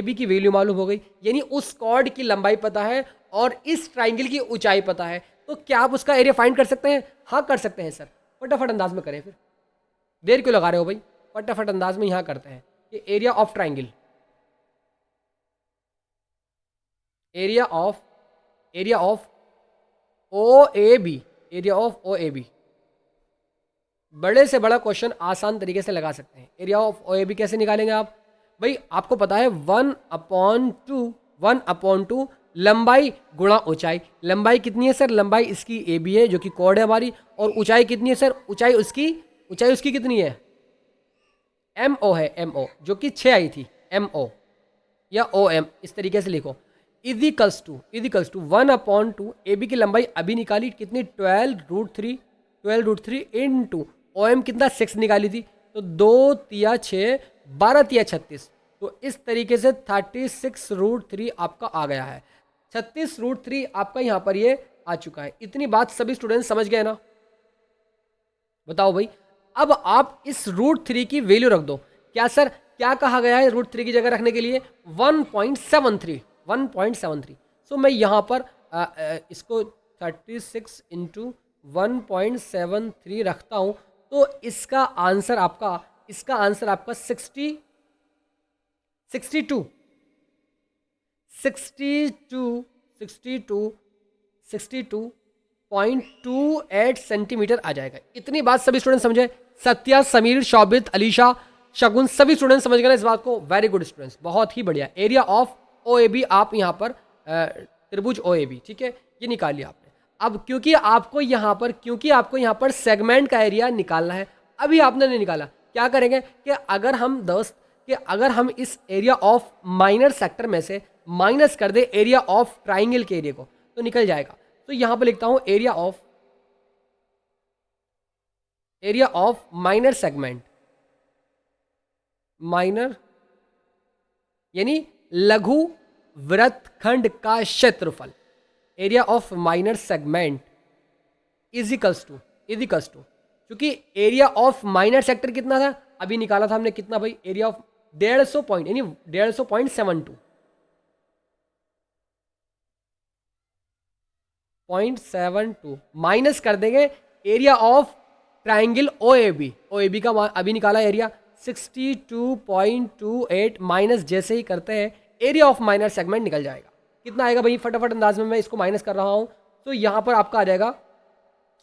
बी की वैल्यू मालूम हो गई, यानी उस कॉर्ड की लंबाई पता है और इस ट्राइंगल की ऊंचाई पता है, तो क्या आप उसका एरिया फाइंड कर सकते हैं? हाँ कर सकते हैं सर। फटाफट अंदाज में करें, फिर देर क्यों लगा रहे हो भाई, फटाफट अंदाज में यहाँ करते हैं कि area of triangle, area of O A B, बड़े से बड़ा क्वेश्चन आसान तरीके से लगा सकते हैं। Area of O A B कैसे निकालेंगे आप भाई, आपको पता है 1/2 लंबाई गुणा ऊंचाई। लंबाई कितनी है सर, लंबाई इसकी ए बी है जो कि कॉर्ड है हमारी, और ऊंचाई कितनी है सर, ऊंचाई उसकी कितनी है, एम ओ है, एम ओ जो कि 6 आई थी, एम ओ या ओ एम, इस तरीके से लिखो। इजिकल्स टू 1/2 ए बी की लंबाई अभी निकाली कितनी, 12√3 इंटू ओ एम कितना 6 निकाली थी, तो 2 तिया 6 12 तिया 36, तो इस तरीके से 36√3 आपका आ गया है। 36√3 आपका यहाँ पर ये आ चुका है। इतनी बात सभी स्टूडेंट समझ गए ना? बताओ भाई, अब आप इस √3 की वैल्यू रख दो। क्या सर, क्या कहा गया है √3 की जगह रखने के लिए, 1.73। सो मैं यहाँ पर इसको 36 × 1.73 रखता हूँ, तो इसका आंसर आपका 62 0.28 सेंटीमीटर आ जाएगा। इतनी बात सभी स्टूडेंट समझे? सत्या, समीर, शौबित, अलीशा, शगुन, सभी स्टूडेंट समझ गए इस बात को? वेरी गुड स्टूडेंट्स, बहुत ही बढ़िया। एरिया ऑफ OAB आप यहाँ पर त्रिभुज OAB, ठीक है, ये निकाल लिया आपने। अब क्योंकि आपको यहाँ पर सेगमेंट का एरिया निकालना है, अभी आपने नहीं निकाला, क्या करेंगे कि अगर हम इस एरिया ऑफ माइनर सेक्टर में से माइनस कर दे एरिया ऑफ ट्राइंगल के एरिया को, तो निकल जाएगा। तो यहां पर लिखता हूं area of minor segment, minor यानी लघु वृत्तखंड का क्षेत्रफल, area of minor segment equals to क्योंकि एरिया ऑफ माइनर सेक्टर कितना था अभी निकाला था हमने, कितना भाई? एरिया ऑफ 150 पॉइंट यानी 150.72 माइनस कर देंगे एरिया ऑफ ट्राइंगल OAB का अभी निकाला एरिया 62.28 माइनस जैसे ही करते हैं एरिया ऑफ माइनर सेगमेंट निकल जाएगा। कितना आएगा भाई? फटाफट अंदाज में मैं इसको माइनस कर रहा हूं, तो यहां पर आपका आ जाएगा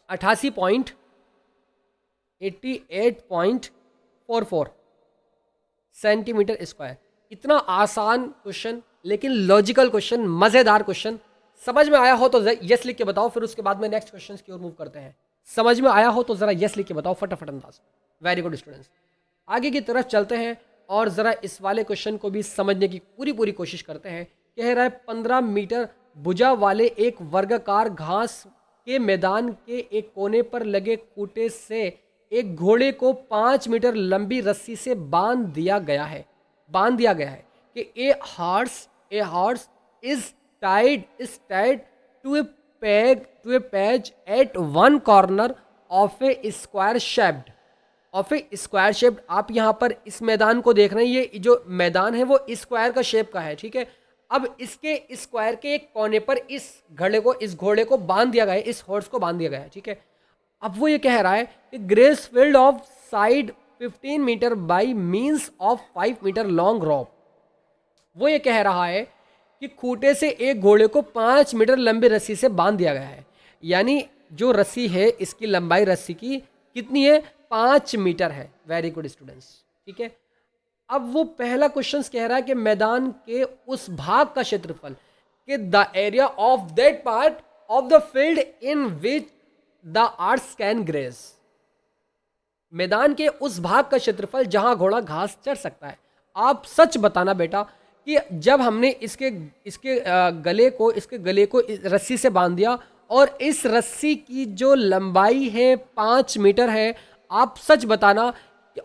88.44 सेंटीमीटर स्क्वायर। इतना आसान क्वेश्चन, लेकिन लॉजिकल क्वेश्चन, मजेदार क्वेश्चन। समझ में आया हो तो यस लिख के बताओ, फिर उसके बाद में नेक्स्ट क्वेश्चन की ओर मूव करते हैं। समझ में आया हो तो जरा यस लिख के बताओ फटाफट अंदाज। वेरी गुड स्टूडेंट्स, आगे की तरफ चलते हैं और जरा इस वाले क्वेश्चन को भी समझने की पूरी कोशिश करते हैं। कह रहा है 15 मीटर भुजा वाले एक वर्गाकार घास के मैदान के एक कोने पर लगे खूंटे से एक घोड़े को 5 मीटर लंबी रस्सी से बांध दिया गया है कि a horse is tied to a peg at one corner of a square shaped. आप यहाँ पर इस मैदान को देख रहे हैं, ये जो मैदान है वो स्क्वायर का शेप का है, ठीक है। अब इसके स्क्वायर के एक कोने पर इस घोड़े को बांध दिया गया है, इस हॉर्स को बांध दिया गया है, ठीक है। अब वो ये कह रहा है कि grass field of side 15 metre by means of 5 metre long rope. वो ये कह रहा है कि खूंटे से एक घोड़े को 5 मीटर लंबी रस्सी से बांध दिया गया है, यानी जो रस्सी है इसकी लंबाई रस्सी की कितनी है? 5 मीटर है। वेरी गुड स्टूडेंट्स, ठीक है। अब वो पहला क्वेश्चन कह रहा है कि मैदान के उस भाग का क्षेत्रफल, कि the area of that part of the field in which the arts can grace. मैदान के उस भाग का क्षेत्रफल जहां घोड़ा घास चर सकता है। आप सच बताना बेटा कि जब हमने इसके गले को रस्सी से बांध दिया और इस रस्सी की जो लंबाई है 5 मीटर है, आप सच बताना,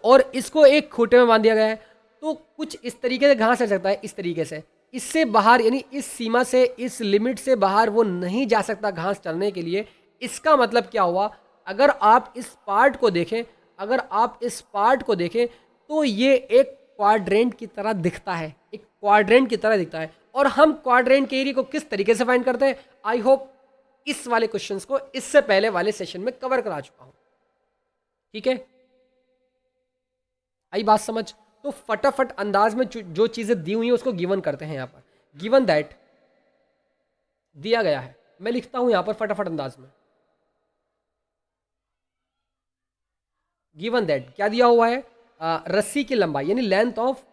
और इसको एक खूंटे में बांध दिया गया है, तो कुछ इस तरीके से घास चर सकता है, इस तरीके से। इससे बाहर यानी इस सीमा से, इस लिमिट से बाहर वो नहीं जा सकता घास चरने के लिए। इसका मतलब क्या हुआ? अगर आप इस पार्ट को देखें तो ये एक क्वाड्रेंट की तरह दिखता है, और हम क्वाड्रेंट के एरिया को किस तरीके से फाइंड करते हैं? आई होप इस वाले क्वेश्चंस को इससे पहले वाले सेशन में कवर करा चुका हूं, ठीक है। आई बात समझ? तो फटाफट अंदाज में जो चीजें दी हुई हैं उसको गिवन करते हैं। यहां पर गिवन दैट दिया गया है, मैं लिखता हूं यहां पर फटाफट अंदाज में। गिवन दैट क्या दिया हुआ है? रस्सी की लंबाई यानी length of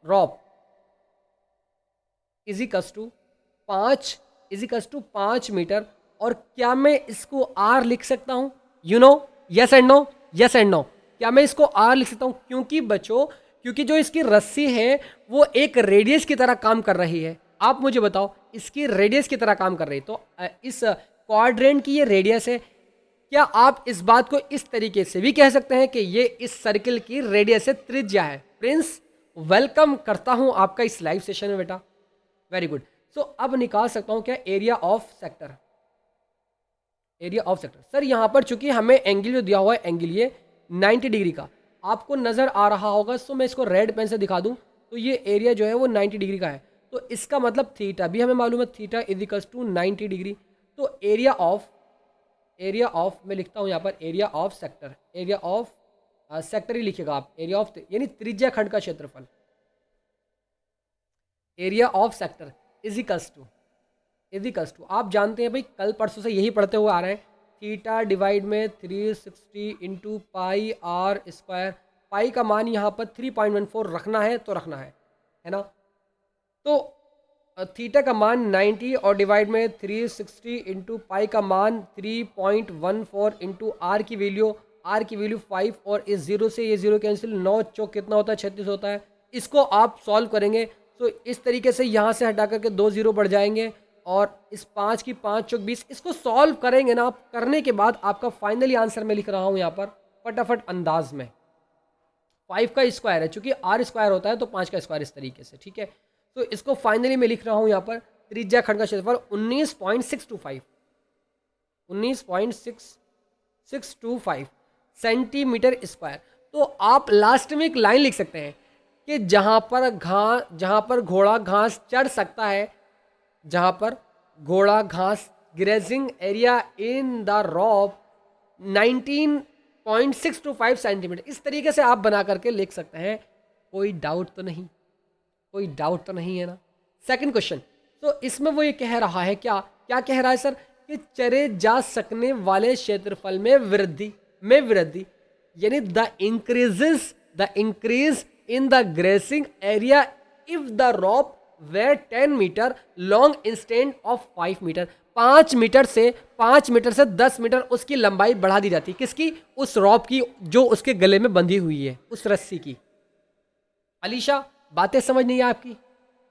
rope equals to 5 metre. और क्या मैं इसको आर लिख सकता हूं? Yes and no. क्या मैं इसको आर लिख सकता हूं? क्योंकि जो इसकी रस्सी है वो एक रेडियस की तरह काम कर रही है। आप मुझे बताओ, इसकी रेडियस की तरह काम कर रही है, तो इस क्वाड्रेंट की ये रेडियस है। क्या आप इस बात को इस तरीके से भी कह सकते हैं कि ये इस सर्किल की रेडियस है, त्रिज्या है? प्रिंस, वेलकम करता हूं आपका इस लाइव सेशन में बेटा। Very good. सो अब निकाल सकता हूं क्या? Area of sector. सर यहां पर चूंकि हमें एंगल जो दिया हुआ है, एंगल ये 90 डिग्री का आपको नजर आ रहा होगा, सो मैं इसको रेड पेन से दिखा दूं तो ये एरिया जो है वो 90 डिग्री का है। तो इसका मतलब थीटा भी हमें मालूम है, theta is equals to 90 degree. तो एरिया एरिया ऑफ, मैं लिखता हूँ यहाँ पर area of sector, area of sector ही लिखिएगा आप, एरिया ऑफ यानी त्रिज्या खंड का क्षेत्रफल, area of sector equals to आप जानते हैं भाई, कल परसों से यही पढ़ते हुए आ रहे हैं, थीटा डिवाइड में 360 into pi r square, pi का मान यहाँ पर 3.14 रखना है तो रखना है ना। तो थीटा का मान 90 और डिवाइड में 360 इंटू पाई का मान 3.14 इंटू आर की वैल्यू 5 और इस 0 से ये 0 कैंसिल, 9 चौक कितना होता है 36 होता है। इसको आप सॉल्व करेंगे तो इस तरीके से यहाँ से हटा करके 2 0 बढ़ जाएंगे और इस 5 की 5 चौक 20, इसको सॉल्व करेंगे ना आप, करने के बाद आपका फाइनली आंसर मैं लिख रहा हूँ यहाँ पर फटाफट अंदाज में, 5 का स्क्वायर है, चूंकि आर स्क्वायर होता है तो 5 का स्क्वायर इस तरीके से, ठीक है। तो इसको फाइनली मैं लिख रहा हूं यहाँ पर त्रिज्या खंड का क्षेत्रफल 19.625 सेंटीमीटर स्क्वायर। तो आप लास्ट में एक लाइन लिख सकते हैं कि जहां पर घोड़ा घास चढ़ सकता है, जहां पर घोड़ा घास grazing area in the rope 19.625 centimetre, इस तरीके से आप बना करके लिख सकते हैं। कोई डाउट तो नहीं, कोई डाउट तो नहीं है ना। सेकंड क्वेश्चन, तो इसमें वो ये कह रहा है, क्या कह रहा है सर, कि चरे जा सकने वाले क्षेत्रफल में वृद्धि यानी the increase in the grazing area if the rope were 10 metre long instant of 5 metre, 5 metre से 10 मीटर उसकी लंबाई बढ़ा दी जाती है। किसकी? उस रॉप की जो उसके गले में बंधी हुई है, उस रस्सी की। अलीशा, बातें समझ नहीं है आपकी?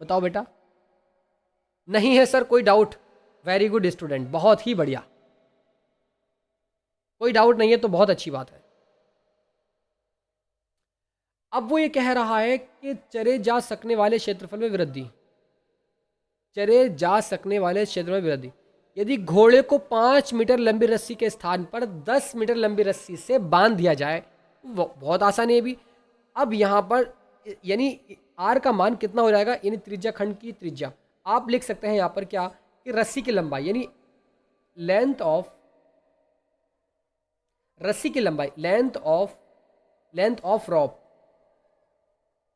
बताओ बेटा। नहीं है सर कोई डाउट? वेरी गुड स्टूडेंट, बहुत ही बढ़िया। कोई डाउट नहीं है तो बहुत अच्छी बात है। अब वो ये कह रहा है कि चरे जा सकने वाले क्षेत्रफल में वृद्धि, यदि घोड़े को 5 मीटर लंबी रस्सी के स्थान पर 10 मीटर लंबी रस्सी से बांध दिया जाए, बहुत आसान है भी। अब यहाँ पर यानी आर का मान कितना हो जाएगा, यानी त्रिज्या खंड की त्रिज्या आप लिख सकते हैं यहाँ पर क्या, कि रस्सी की लंबाई यानी लेंथ ऑफ रॉप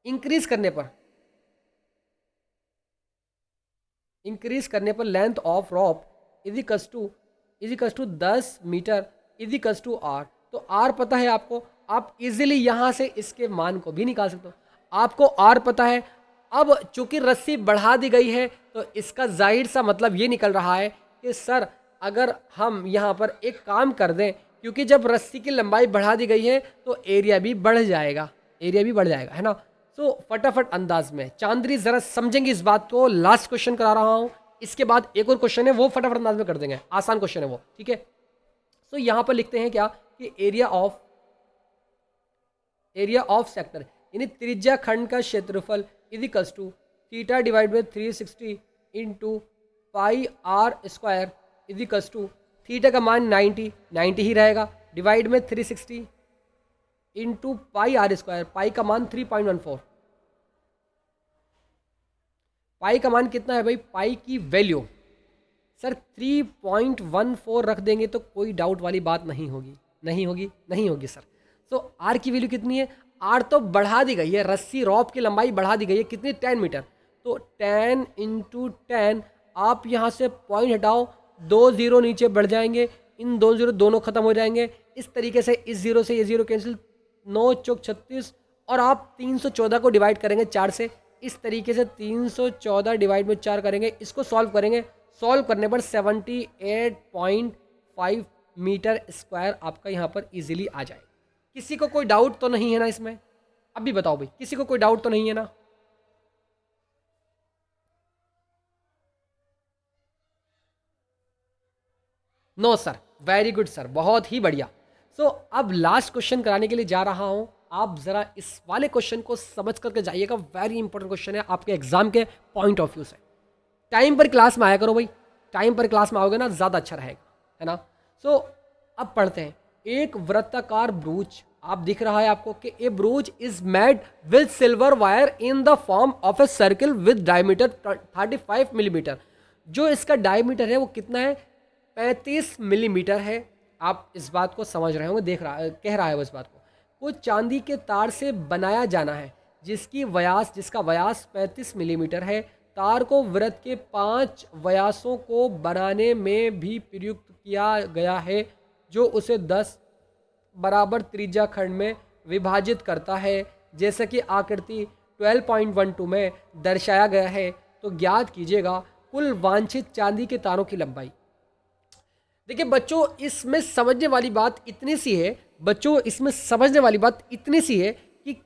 इंक्रीज करने पर length of rope equals to 10 metre equals to r. तो आर पता है आपको, आप इजीली यहाँ से इसके मान को भी निकाल सकते हो। आपको आर पता है, अब चूंकि रस्सी बढ़ा दी गई है तो इसका जाहिर सा मतलब ये निकल रहा है कि सर अगर हम यहाँ पर एक काम कर दें, क्योंकि जब रस्सी की लंबाई बढ़ा दी गई है तो एरिया भी बढ़ जाएगा, है ना। तो फटाफट अंदाज में चांदनी जरा समझेंगे इस बात को। लास्ट क्वेश्चन करा रहा हूँ, इसके बाद एक और क्वेश्चन है, वो फटाफट अंदाज में कर देंगे, आसान क्वेश्चन है वो, ठीक है। तो यहाँ पर लिखते हैं क्या, कि एरिया ऑफ सेक्टर यानी त्रिज्या खंड का क्षेत्रफल equals to theta divide by 360 into pi r square equals to theta का मान 90 ही रहेगा, डिवाइड में 360 into pi r square, pi का मान 3.14, पाई का मान कितना है भाई, पाई की वैल्यू सर 3.14 रख देंगे तो कोई डाउट वाली बात नहीं होगी सर। तो आर की वैल्यू कितनी है, आर तो बढ़ा दी गई है, रस्सी रॉप की लंबाई बढ़ा दी गई है, कितनी 10 मीटर, तो 10 इंटू 10, आप यहाँ से पॉइंट हटाओ, 2 0 नीचे बढ़ जाएंगे, इन 2 0 दोनों खत्म हो जाएंगे, इस तरीके से इस 0 से ये 0 कैंसिल, 9 चौक 36, और आप 314 को डिवाइड करेंगे 4 से, इस तरीके से 314 डिवाइड में 4 करेंगे, इसको सॉल्व करेंगे, सॉल्व करने पर 78.5 मीटर स्क्वायर आपका यहाँ पर इजीली आ जाएगा। किसी को कोई डाउट तो नहीं है ना इसमें? अभी बताओ भाई, किसी को कोई डाउट तो नहीं है ना? No sir, very good sir, बहुत ही बढ़िया। सो अब लास्ट क्वेश्चन कराने के लिए जा रहा हूं, आप जरा इस वाले क्वेश्चन को समझ करके जाइएगा, वेरी इंपॉर्टेंट क्वेश्चन है आपके एग्जाम के पॉइंट ऑफ व्यू से। टाइम पर क्लास में आया करो भाई, टाइम पर क्लास में आओगे ना ज़्यादा अच्छा रहेगा, है ना। सो अब पढ़ते हैं। एक वृत्ताकार ब्रूच, आप दिख रहा है आपको कि a brooch is made with silver wire in the form of a circle with diameter 35 millimetre. जो इसका डायमीटर है वो कितना है, 35 मिलीमीटर है, आप इस बात को समझ रहे होंगे, कह रहा है वो इस बात को चांदी के तार से बनाया जाना है जिसका व्यास 35 मिलीमीटर है। तार को वृत्त के 5 व्यासों को बनाने में भी प्रयुक्त किया गया है, जो उसे 10 बराबर त्रिज्या खंड में विभाजित करता है, जैसा कि आकृति 12.12 में दर्शाया गया है। तो ज्ञात कीजिएगा कुल वांछित चांदी के तारों की लंबाई। देखिए बच्चों, इसमें समझने वाली बात इतनी सी है कि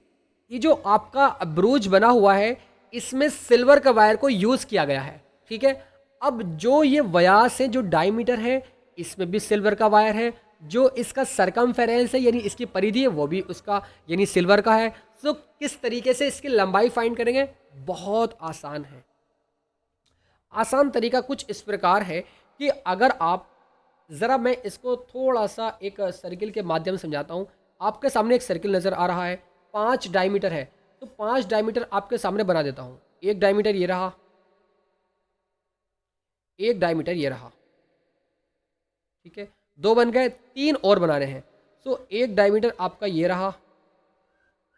ये जो आपका ब्रूज बना हुआ है, इसमें सिल्वर का वायर को यूज़ किया गया है। ठीक है, अब जो ये व्यास है, जो डायमीटर है, इसमें भी सिल्वर का वायर है। जो इसका सरकमफेरेंस है यानी इसकी परिधि है, वो भी उसका यानी सिल्वर का है। तो किस तरीके से इसकी लंबाई फाइंड करेंगे? बहुत आसान है। आसान तरीका कुछ इस प्रकार है कि अगर आप ज़रा, मैं इसको थोड़ा सा एक सर्किल के माध्यम से समझाता हूँ। आपके सामने एक सर्किल नज़र आ रहा है, 5 डायमीटर है, तो 5 डायमीटर आपके सामने बना देता हूँ। एक डायमीटर ये रहा, एक डायमीटर ये रहा, ठीक है, 2 बन गए, 3 और बनाने हैं। तो एक डायमीटर आपका ये रहा,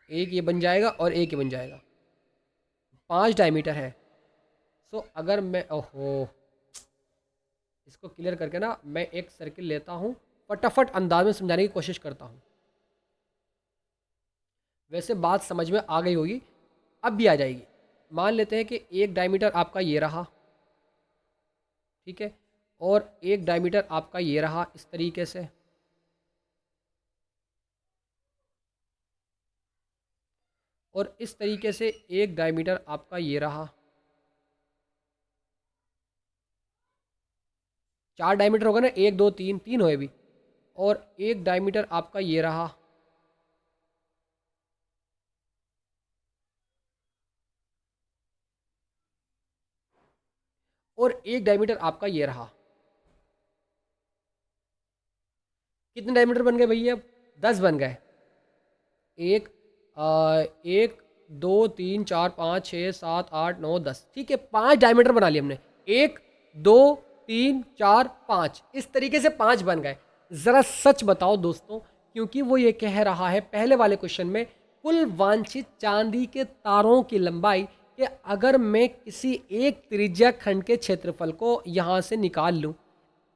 एक ये बन जाएगा और एक ये बन जाएगा। 5 डायमीटर है। तो अगर मैं इसको क्लियर करके ना, मैं एक सर्किल लेता हूँ, फटाफट अंदाज में समझाने की कोशिश करता हूँ। वैसे बात समझ में आ गई होगी, अब भी आ जाएगी। मान लेते हैं कि एक डायमीटर आपका ये रहा, ठीक है, और एक डायमीटर आपका ये रहा इस तरीके से। और इस तरीके से एक डायमीटर आपका ये रहा। 4 डायमीटर होगा ना, 1 2 3, 3 हुए भी। और एक डायमीटर आपका ये रहा, और एक डायमीटर आपका ये रहा। कितने डायमीटर बन गए भैया? 10 बन गए। 1 2 3 4 5 6 7 8 9 10, ठीक है, 5 डायमीटर बना लिए हमने। 1 2 3 4 5, इस तरीके से 5 बन गए। ज़रा सच बताओ दोस्तों, क्योंकि वो ये कह रहा है पहले वाले क्वेश्चन में कुल वांछित चांदी के तारों की लंबाई, कि अगर मैं किसी एक त्रिज्या खंड के क्षेत्रफल को यहाँ से निकाल लूँ,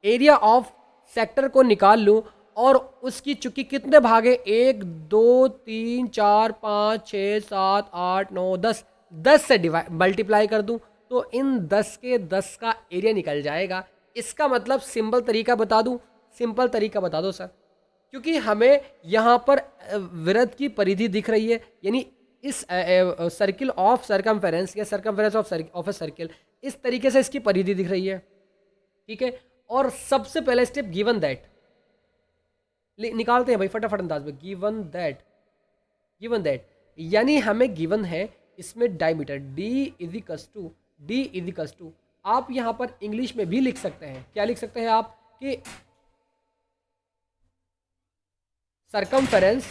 एरिया ऑफ सेक्टर को निकाल लूँ, और उसकी चूंकि कितने भाग है, 1 2 3 4 5 6 7 8 9 10, 10 से मल्टीप्लाई कर दूं, तो इन 10 के 10 का एरिया निकल जाएगा। इसका मतलब सिंपल तरीका बता दूं, सिंपल तरीका बता दो सर, क्योंकि हमें यहाँ पर वृत्त की परिधि दिख रही है, यानी इस सर्किल ऑफ सरकमफेरेंस या सरकमफेरेंस ऑफ ए सर्किल, इस तरीके से इसकी परिधि दिख रही है, ठीक है। और सबसे पहले स्टेप गिवन दैट निकालते हैं भाई फटाफट अंदाज में। गिवन दैट यानी हमें गिवन है इसमें डायमीटर D इजिकल्स टू, आप यहां पर इंग्लिश में भी लिख सकते हैं। क्या लिख सकते हैं आप कि सरकमफेरेंस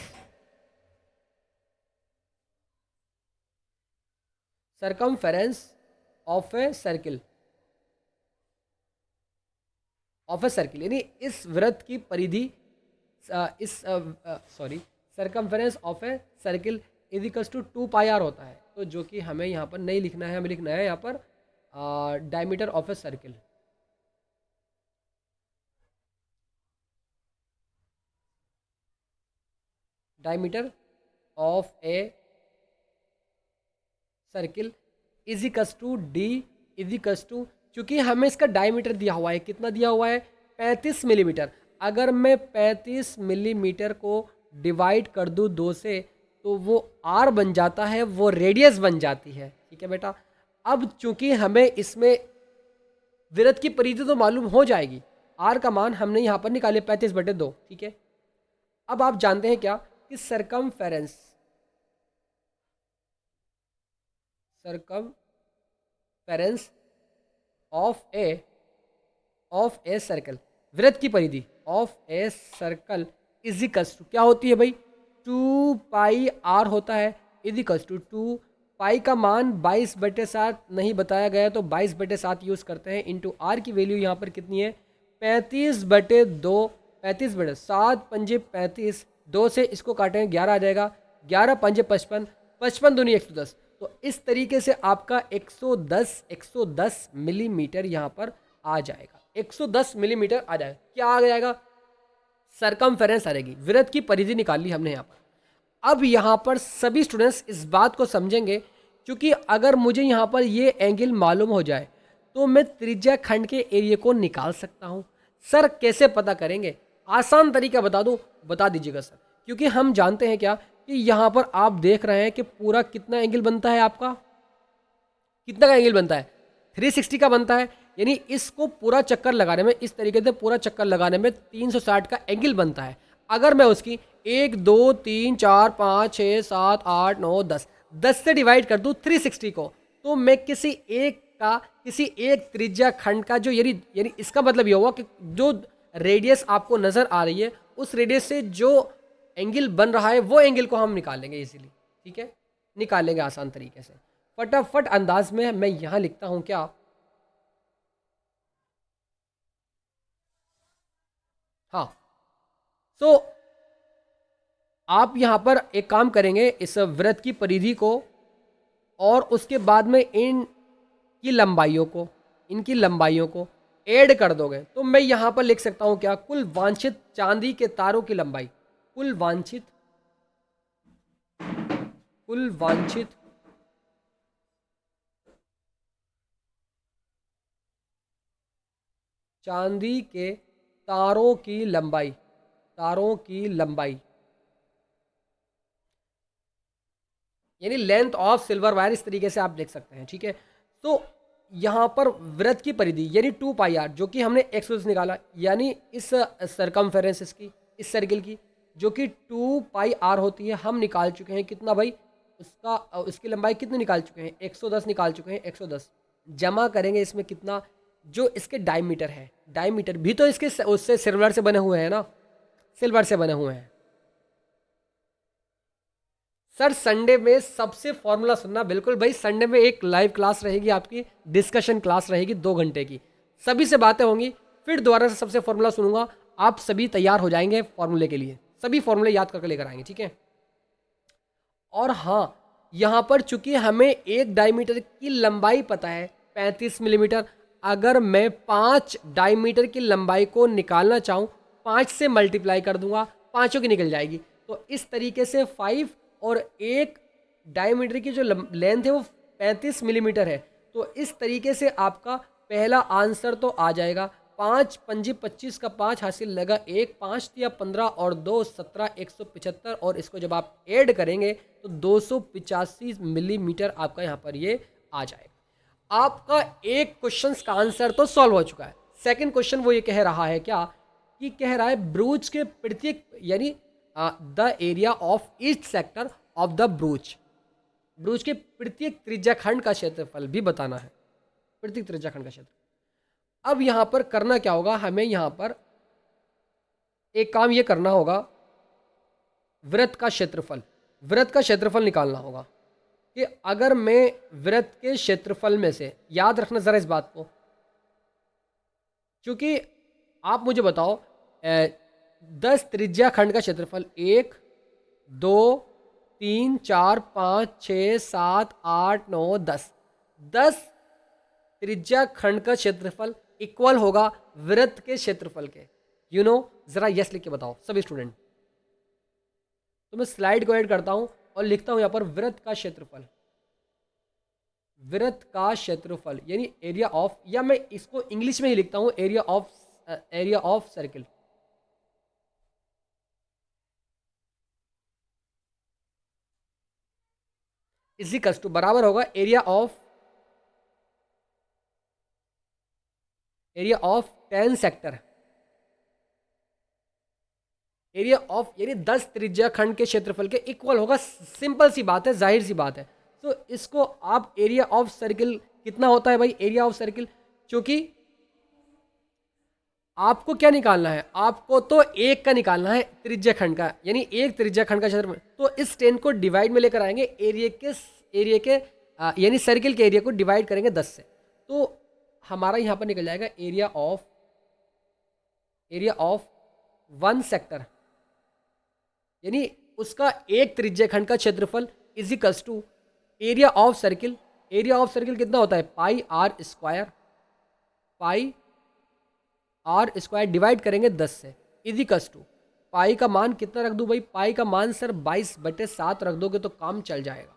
ऑफ ए सर्किल, यानी इस वृत्त की परिधि, circumference of a circle equals to 2 pi r होता है। तो जो कि हमें यहाँ पर नहीं लिखना है, हमें लिखना है यहाँ पर diameter of a circle. Diameter of a circle equals to D equals to, क्योंकि हमें इसका डायमीटर दिया हुआ है, कितना दिया हुआ है? 35 मिलीमीटर। अगर मैं 35 मिलीमीटर को डिवाइड कर दूं 2 से, तो वो R बन जाता है, वो रेडियस बन जाती है, ठीक है बेटा। अब चूंकि हमें इसमें वृत्त की परिधि तो मालूम हो जाएगी, R का मान हमने यहाँ पर निकाले 35/2, ठीक है। अब आप जानते हैं क्या कि सरकमफेरेंस ऑफ ए सर्कल, वृत्त की परिधि of a circle equals to क्या होती है भाई? 2 पाई R होता है, इजिकल्स टू 2 पाई का मान 22/7 नहीं बताया गया, तो 22/7 यूज़ करते हैं, इंटू R की वैल्यू यहाँ पर कितनी है? 35/2 35 मिनट, 7 पंजे 35, 2 से इसको काटेंगे 11 आ जाएगा, 11 पंजे 55, 55 दूनी 110। तो इस तरीके से आपका 110 मिलीमीटर यहाँ पर आ जाएगा, 110 मिलीमीटर आ जाएगा। क्या आ जाएगा? सरकमफेरेंस आ जाएगी, वृत्त की परिधि निकाल ली हमने यहाँ पर। अब यहाँ पर सभी स्टूडेंट्स इस बात को समझेंगे, क्योंकि अगर मुझे यहाँ पर ये एंगल मालूम हो जाए तो मैं त्रिज्या खंड के एरिया को निकाल सकता हूँ। सर कैसे पता करेंगे? आसान तरीका बता दूँ? बता दीजिएगा सर। क्योंकि हम जानते हैं क्या कि यहाँ पर आप देख रहे हैं कि पूरा कितना एंगल बनता है आपका, कितना का एंगल बनता है? 360 का बनता है। यानी इसको पूरा चक्कर लगाने में, इस तरीके से पूरा चक्कर लगाने में 360 का एंगल बनता है। अगर मैं उसकी 1 2 3 4 5 6 7 8 9 10 से डिवाइड कर दूं 360 को, तो मैं किसी एक त्रिज्या खंड का जो यानी इसका मतलब ये हुआ कि जो रेडियस आपको नजर आ रही है उस रेडियस से जो एंगल बन रहा है वो एंगल को हम निकालेंगे इजीली। ठीक है, निकालेंगे आसान तरीके से। फटाफट अंदाज में मैं यहां लिखता हूं क्या, हाँ। सो आप यहां पर एक काम करेंगे, इस वृत्त की परिधि को और उसके बाद में इनकी लंबाइयों को ऐड कर दोगे, तो मैं यहां पर लिख सकता हूं क्या, कुल वांछित चांदी के तारों की लंबाई, कुल वांछित चांदी के तारों की लंबाई यानी लेंथ ऑफ सिल्वर वायर, इस तरीके से आप देख सकते हैं। ठीक है, तो यहां पर वृत्त की परिधि यानी 2 पाई आर, जो कि हमने एक्स निकाला, यानी इस सरकमफेरेंस इसकी, इस सर्किल की जो कि 2 पाई आर होती है, हम निकाल चुके हैं कितना भाई, उसकी लंबाई कितनी निकाल चुके हैं, 110 निकाल चुके हैं। 110 जमा करेंगे इसमें कितना, जो इसके डायमीटर है, डायमीटर भी तो इसके उससे सिल्वर से बने हुए हैं ना, सिल्वर से बने हुए हैं। सर संडे में सबसे फॉर्मूला सुनना, बिल्कुल भाई, संडे में एक लाइव क्लास रहेगी आपकी, डिस्कशन क्लास रहेगी 2 घंटे की, सभी से बातें होंगी, फिर दोबारा से सबसे फॉर्मूला सुनूंगा, आप सभी तैयार हो जाएंगे फॉर्मूले के लिए, सभी फॉर्मूले याद करके लेकर आएंगे। ठीक है, और हाँ, यहाँ पर चूंकि हमें एक डायमीटर की लंबाई पता है 35 मिलीमीटर, अगर मैं 5 डायमीटर की लंबाई को निकालना चाहूँ, 5 से मल्टीप्लाई कर दूंगा, पाँचों की निकल जाएगी। तो इस तरीके से 5 और एक डायमीटर की जो लेंथ है वो 35 मिलीमीटर है। तो इस तरीके से आपका पहला आंसर तो आ जाएगा। 5 पंजी 25 का 5 हासिल लगा, 1 5 या 15 और 2 17, 175, और इसको जब आप ऐड करेंगे तो 285 मिलीमीटर आपका यहाँ पर ये आ जाएगा। आपका एक क्वेश्चन का आंसर तो सॉल्व हो चुका है। सेकंड क्वेश्चन वो ये कह रहा है क्या, कि कह रहा है ब्रूच के प्रत्येक यानी the area of each sector of the ब्रूच के प्रत्येक त्रिज्याखंड का क्षेत्रफल भी बताना है, प्रत्येक त्रिज्याखंड का क्षेत्र। अब यहां पर करना क्या होगा, हमें यहां पर एक काम ये करना होगा, वृत्त का क्षेत्रफल निकालना होगा कि अगर मैं वृत्त के क्षेत्रफल में से, याद रखना जरा इस बात को, क्योंकि आप मुझे बताओ 10 त्रिज्या खंड का क्षेत्रफल 1 2 3 4 5 6 7 8 9 10 त्रिज्या खंड का क्षेत्रफल इक्वल होगा वृत्त के क्षेत्रफल के। जरा यस लिख के बताओ सभी स्टूडेंट। तो मैं स्लाइड को ऐड करता हूं और लिखता हूं यहां पर वृत्त का क्षेत्रफल यानी एरिया ऑफ, या मैं इसको इंग्लिश में ही लिखता हूं area of circle. Equals to बराबर होगा area of 10 sector, area of यानी 10 त्रिज्या खंड के क्षेत्रफल के इक्वल होगा। सिंपल सी बात है, जाहिर सी बात है। तो इसको आप एरिया ऑफ सर्किल कितना होता है भाई, एरिया ऑफ सर्किल, क्योंकि आपको क्या निकालना है, आपको तो एक का निकालना है त्रिज्या खंड का, यानी एक त्रिज्या खंड का क्षेत्रफल। तो इस 10 को डिवाइड में लेकर आएंगे, एरिया के यानी सर्किल के एरिया को डिवाइड करेंगे 10 से, तो हमारा यहां पर निकल जाएगा एरिया ऑफ 1 सेक्टर यानी उसका एक त्रिज्यखंड का क्षेत्रफल is equals to area of circle. Area of circle कितना होता है? Pi r square, pi r square divide करेंगे 10 से, इज इक्वल्स टू पाई का मान कितना रख दूं भाई? पाई का मान सर 22/7 रख दोगे तो काम चल जाएगा।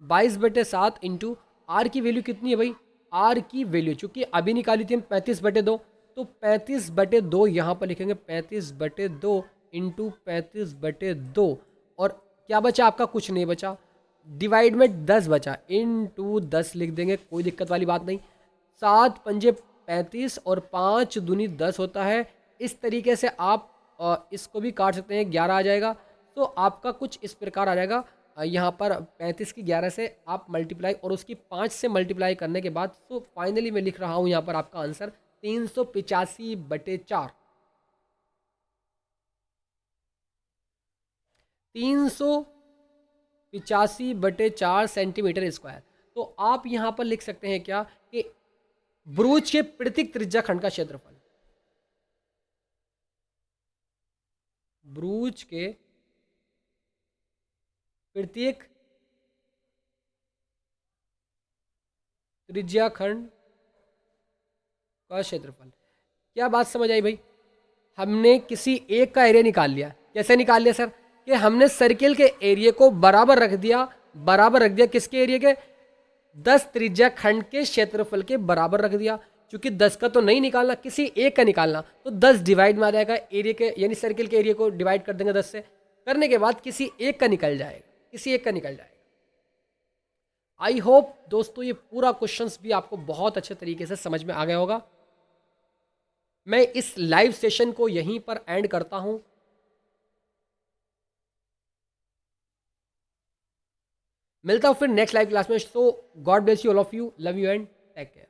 22/7 इंटू आर की वैल्यू कितनी है भाई? आर की वैल्यू चूंकि अभी निकाली थी हम 35/2, तो 35/2 यहाँ पर लिखेंगे 35/2 इंटू 35/2 और क्या बचा आपका? कुछ नहीं बचा। डिवाइड में 10 बचा, इंटू 10 लिख देंगे, कोई दिक्कत वाली बात नहीं। 7 पंजे 35 और 5 दूनी 10 होता है। इस तरीके से आप इसको भी काट सकते हैं, 11 आ जाएगा। तो आपका कुछ इस प्रकार आ जाएगा। यहाँ पर 35 की 11 से आप मल्टीप्लाई और उसकी 5 से मल्टीप्लाई करने के बाद तो फाइनली मैं लिख रहा हूँ यहाँ पर आपका आंसर 385/4। 385/4 centimetre square. तो आप यहाँ पर लिख सकते हैं क्या कि ब्रूज के प्रत्येक त्रिज्याखंड का क्षेत्रफल, ब्रूज के प्रत्येक त्रिज्याखंड का क्षेत्रफल। क्या बात समझ आई भाई? हमने किसी एक का एरिया निकाल लिया। कैसे निकाल लिया सर? कि हमने सर्किल के एरिया को बराबर रख दिया, बराबर रख दिया किसके एरिया के? 10 त्रिज्याखंड के क्षेत्रफल के बराबर रख दिया। क्योंकि 10 का तो नहीं निकालना, किसी एक का निकालना, तो 10 डिवाइड में आ जाएगा एरिया के, यानी सर्किल के एरिया को डिवाइड कर देंगे 10 से। करने के बाद किसी एक का निकल जाएगा, किसी एक का निकल जाएगा। आई होप दोस्तों ये पूरा क्वेश्चंस भी आपको बहुत अच्छे तरीके से समझ में आ गया होगा। मैं इस लाइव सेशन को यहीं पर एंड करता हूं। मिलता हूं फिर नेक्स्ट लाइव क्लास में। So God bless you all of you, love you and take care.